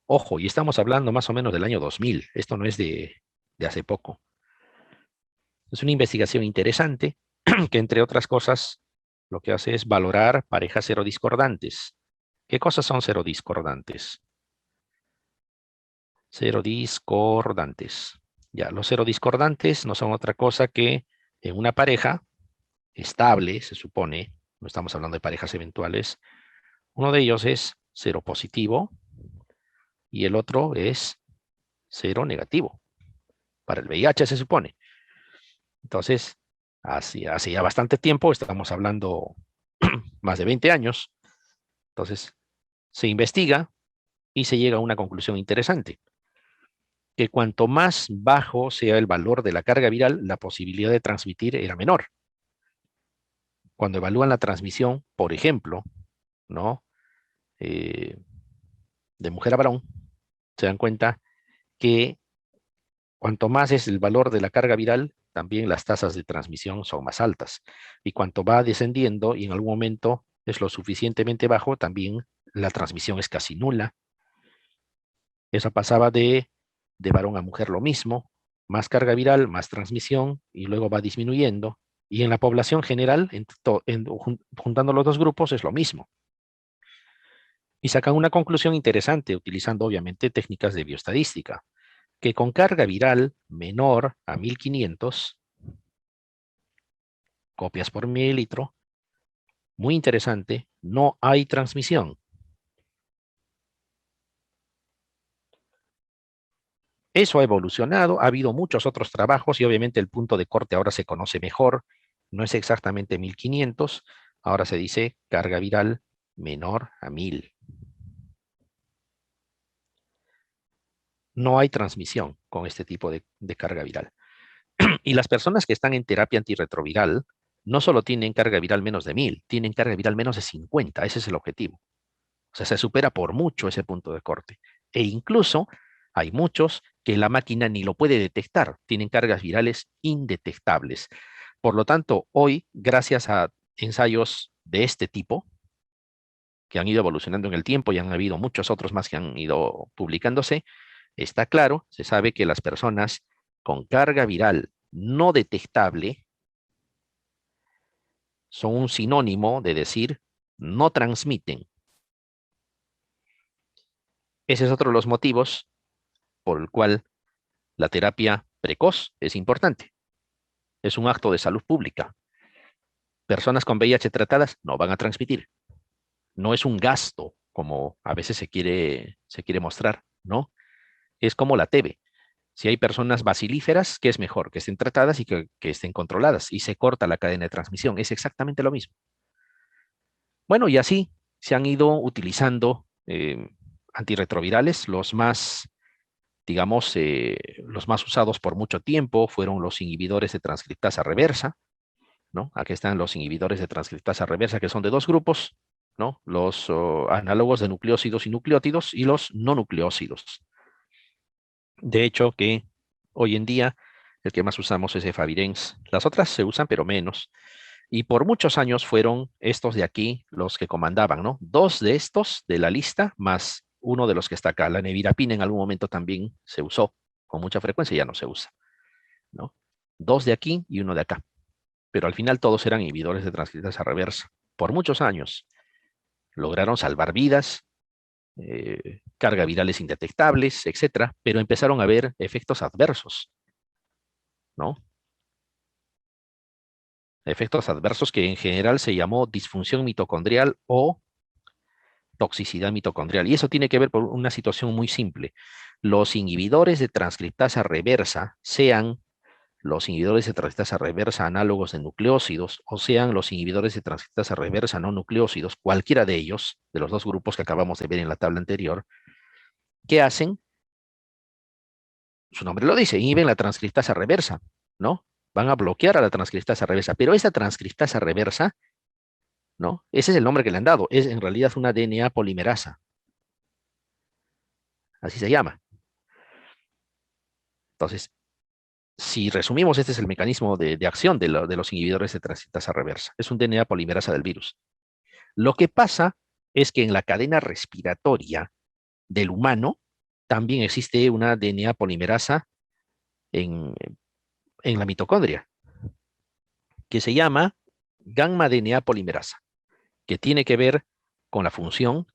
Ojo, y estamos hablando más o menos del año 2000. Esto no es de hace poco. Es una investigación interesante que, entre otras cosas, lo que hace es valorar parejas serodiscordantes. ¿Qué cosas son serodiscordantes? Serodiscordantes. Ya, los serodiscordantes no son otra cosa que en una pareja estable, se supone, no estamos hablando de parejas eventuales, uno de ellos es seropositivo y el otro es seronegativo. Para el VIH se supone. Entonces, hace ya bastante tiempo, estamos hablando más de 20 años, entonces se investiga y se llega a una conclusión interesante, que cuanto más bajo sea el valor de la carga viral, la posibilidad de transmitir era menor. Cuando evalúan la transmisión, por ejemplo, ¿no? Eh, de mujer a varón, se dan cuenta que cuanto más es el valor de la carga viral, también las tasas de transmisión son más altas. Y cuanto va descendiendo y en algún momento es lo suficientemente bajo, también la transmisión es casi nula. Eso pasaba de varón a mujer lo mismo, más carga viral, más transmisión, y luego va disminuyendo. Y en la población general, juntando los dos grupos, es lo mismo. Y sacan una conclusión interesante, utilizando obviamente técnicas de bioestadística, que con carga viral menor a 1500 copias por mililitro, muy interesante, no hay transmisión. Eso ha evolucionado, ha habido muchos otros trabajos y obviamente el punto de corte ahora se conoce mejor, no es exactamente 1500, ahora se dice carga viral menor a 1000. No hay transmisión con este tipo de carga viral. Y las personas que están en terapia antirretroviral no solo tienen carga viral menos de 1000, tienen carga viral menos de 50, ese es el objetivo. O sea, se supera por mucho ese punto de corte. E incluso hay muchos que la máquina ni lo puede detectar, tienen cargas virales indetectables. Por lo tanto, hoy, gracias a ensayos de este tipo, que han ido evolucionando en el tiempo y han habido muchos otros más que han ido publicándose, está claro, se sabe que las personas con carga viral no detectable son un sinónimo de decir no transmiten. Ese es otro de los motivos por el cual la terapia precoz es importante. Es un acto de salud pública. Personas con VIH tratadas no van a transmitir. No es un gasto, como a veces se quiere mostrar, ¿no? Es como la TB. Si hay personas bacilíferas, ¿qué es mejor? Que estén tratadas y que estén controladas. Y se corta la cadena de transmisión. Es exactamente lo mismo. Bueno, y así se han ido utilizando antirretrovirales. Los más, digamos, los más usados por mucho tiempo fueron los inhibidores de transcriptasa reversa, ¿no? Aquí están los inhibidores de transcriptasa reversa, que son de dos grupos, ¿no? Los análogos de nucleósidos y nucleótidos y los no nucleósidos. De hecho, que hoy en día el que más usamos es Efavirenz. Las otras se usan, pero menos. Y por muchos años fueron estos de aquí los que comandaban, ¿no? Dos de estos de la lista, más uno de los que está acá. La nevirapina en algún momento también se usó con mucha frecuencia, ya no se usa, ¿no? Dos de aquí y uno de acá. Pero al final todos eran inhibidores de transcriptasa reversa. Por muchos años lograron salvar vidas, carga virales indetectables, etcétera, pero empezaron a haber efectos adversos, ¿no? Efectos adversos que en general se llamó disfunción mitocondrial o toxicidad mitocondrial. Y eso tiene que ver con una situación muy simple. Los inhibidores de transcriptasa reversa, sean los inhibidores de transcriptasa reversa análogos de nucleósidos, o sean los inhibidores de transcriptasa reversa no nucleósidos, cualquiera de ellos, de los dos grupos que acabamos de ver en la tabla anterior, ¿qué hacen? Su nombre lo dice, inhiben la transcriptasa reversa, ¿no? Van a bloquear a la transcriptasa reversa, pero esa transcriptasa reversa, ¿no? Ese es el nombre que le han dado, es en realidad una DNA polimerasa, así se llama. Entonces, si resumimos, este es el mecanismo de acción de los inhibidores de transcriptasa reversa. Es un DNA polimerasa del virus. Lo que pasa es que en la cadena respiratoria del humano también existe una DNA polimerasa en, en la mitocondria, que se llama gamma DNA polimerasa, que tiene que ver con la función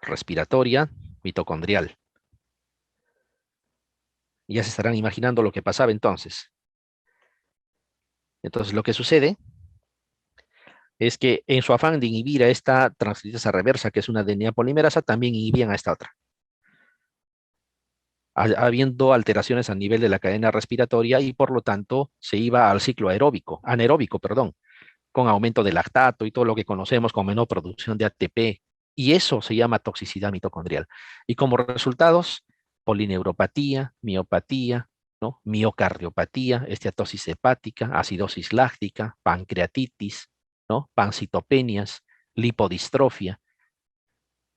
respiratoria mitocondrial. Ya se estarán imaginando lo que pasaba entonces. Entonces, lo que sucede es que en su afán de inhibir a esta transcriptasa reversa, que es una DNA polimerasa, también inhibían a esta otra. Habiendo alteraciones a nivel de la cadena respiratoria y por lo tanto se iba al ciclo anaeróbico, perdón, con aumento de lactato y todo lo que conocemos con menor producción de ATP. Y eso se llama toxicidad mitocondrial. Y como resultados, polineuropatía, miopatía, ¿no? Miocardiopatía, esteatosis hepática, acidosis láctica, pancreatitis, ¿no? Pancitopenias, lipodistrofia,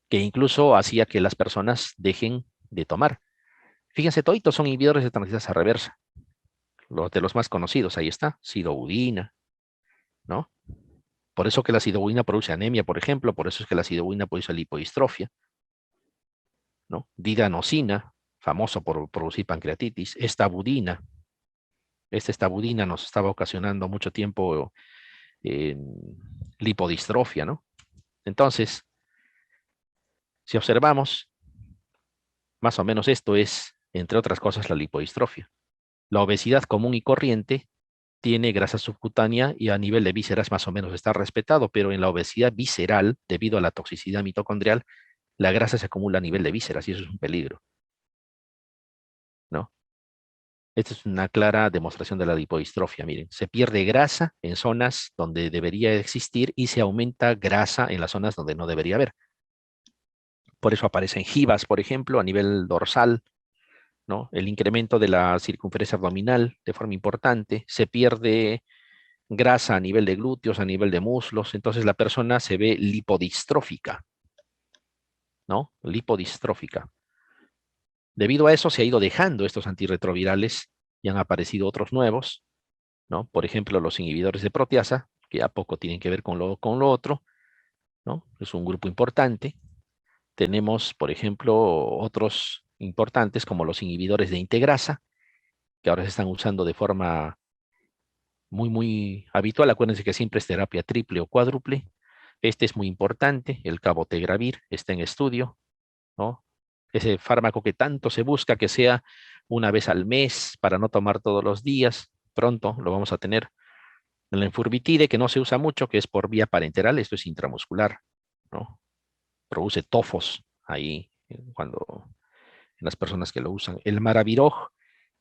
que incluso hacía que las personas dejen de tomar. Fíjense, toditos son inhibidores de transcriptasa reversa. Los de los más conocidos, ahí está, sidobudina, ¿no? Por eso que la sidobudina produce anemia, por ejemplo, por eso es que la sidobudina produce lipodistrofia, ¿no? Didanosina, famoso por producir pancreatitis, estabudina. Esta estabudina nos estaba ocasionando mucho tiempo lipodistrofia, ¿no? Entonces, si observamos, más o menos esto es, entre otras cosas, la lipodistrofia. La obesidad común y corriente tiene grasa subcutánea y a nivel de vísceras más o menos está respetado, pero en la obesidad visceral, debido a la toxicidad mitocondrial, la grasa se acumula a nivel de vísceras y eso es un peligro, ¿no? Esta es una clara demostración de la lipodistrofia. Miren, se pierde grasa en zonas donde debería existir y se aumenta grasa en las zonas donde no debería haber. Por eso aparecen gibas, por ejemplo, a nivel dorsal, ¿no? El incremento de la circunferencia abdominal de forma importante. Se pierde grasa a nivel de glúteos, a nivel de muslos. Entonces la persona se ve lipodistrófica, ¿no? Lipodistrófica. Debido a eso se ha ido dejando estos antirretrovirales y han aparecido otros nuevos, ¿no? Por ejemplo, los inhibidores de proteasa, que a poco tienen que ver con lo otro, ¿no? Es un grupo importante. Tenemos, por ejemplo, otros importantes como los inhibidores de integrasa, que ahora se están usando de forma muy habitual. Acuérdense que siempre es terapia triple o cuádruple. Este es muy importante, el cabotegravir está en estudio, ¿no? Ese fármaco que tanto se busca que sea una vez al mes para no tomar todos los días. Pronto lo vamos a tener. La enfurvitide, que no se usa mucho, que es por vía parenteral, esto es intramuscular, ¿no? Produce tofos ahí cuando en las personas que lo usan. El maraviroj,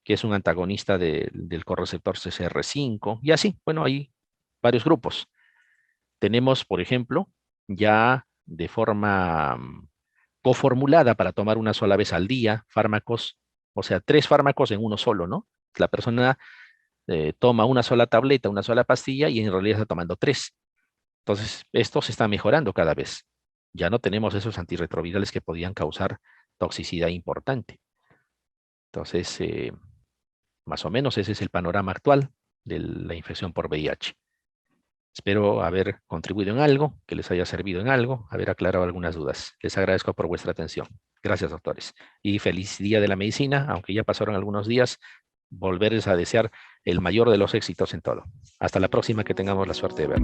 que es un antagonista del correceptor CCR5, y así, bueno, hay varios grupos. Tenemos, por ejemplo, ya de forma coformulada para tomar una sola vez al día, fármacos, o sea, 3 fármacos en uno solo, ¿no? La persona toma una sola tableta, una sola pastilla y en realidad está tomando 3. Entonces, esto se está mejorando cada vez. Ya no tenemos esos antirretrovirales que podían causar toxicidad importante. Entonces, más o menos ese es el panorama actual de la infección por VIH. Espero haber contribuido en algo, que les haya servido en algo, haber aclarado algunas dudas. Les agradezco por vuestra atención. Gracias, doctores. Y feliz Día de la Medicina, aunque ya pasaron algunos días, volverles a desear el mayor de los éxitos en todo. Hasta la próxima, que tengamos la suerte de vernos.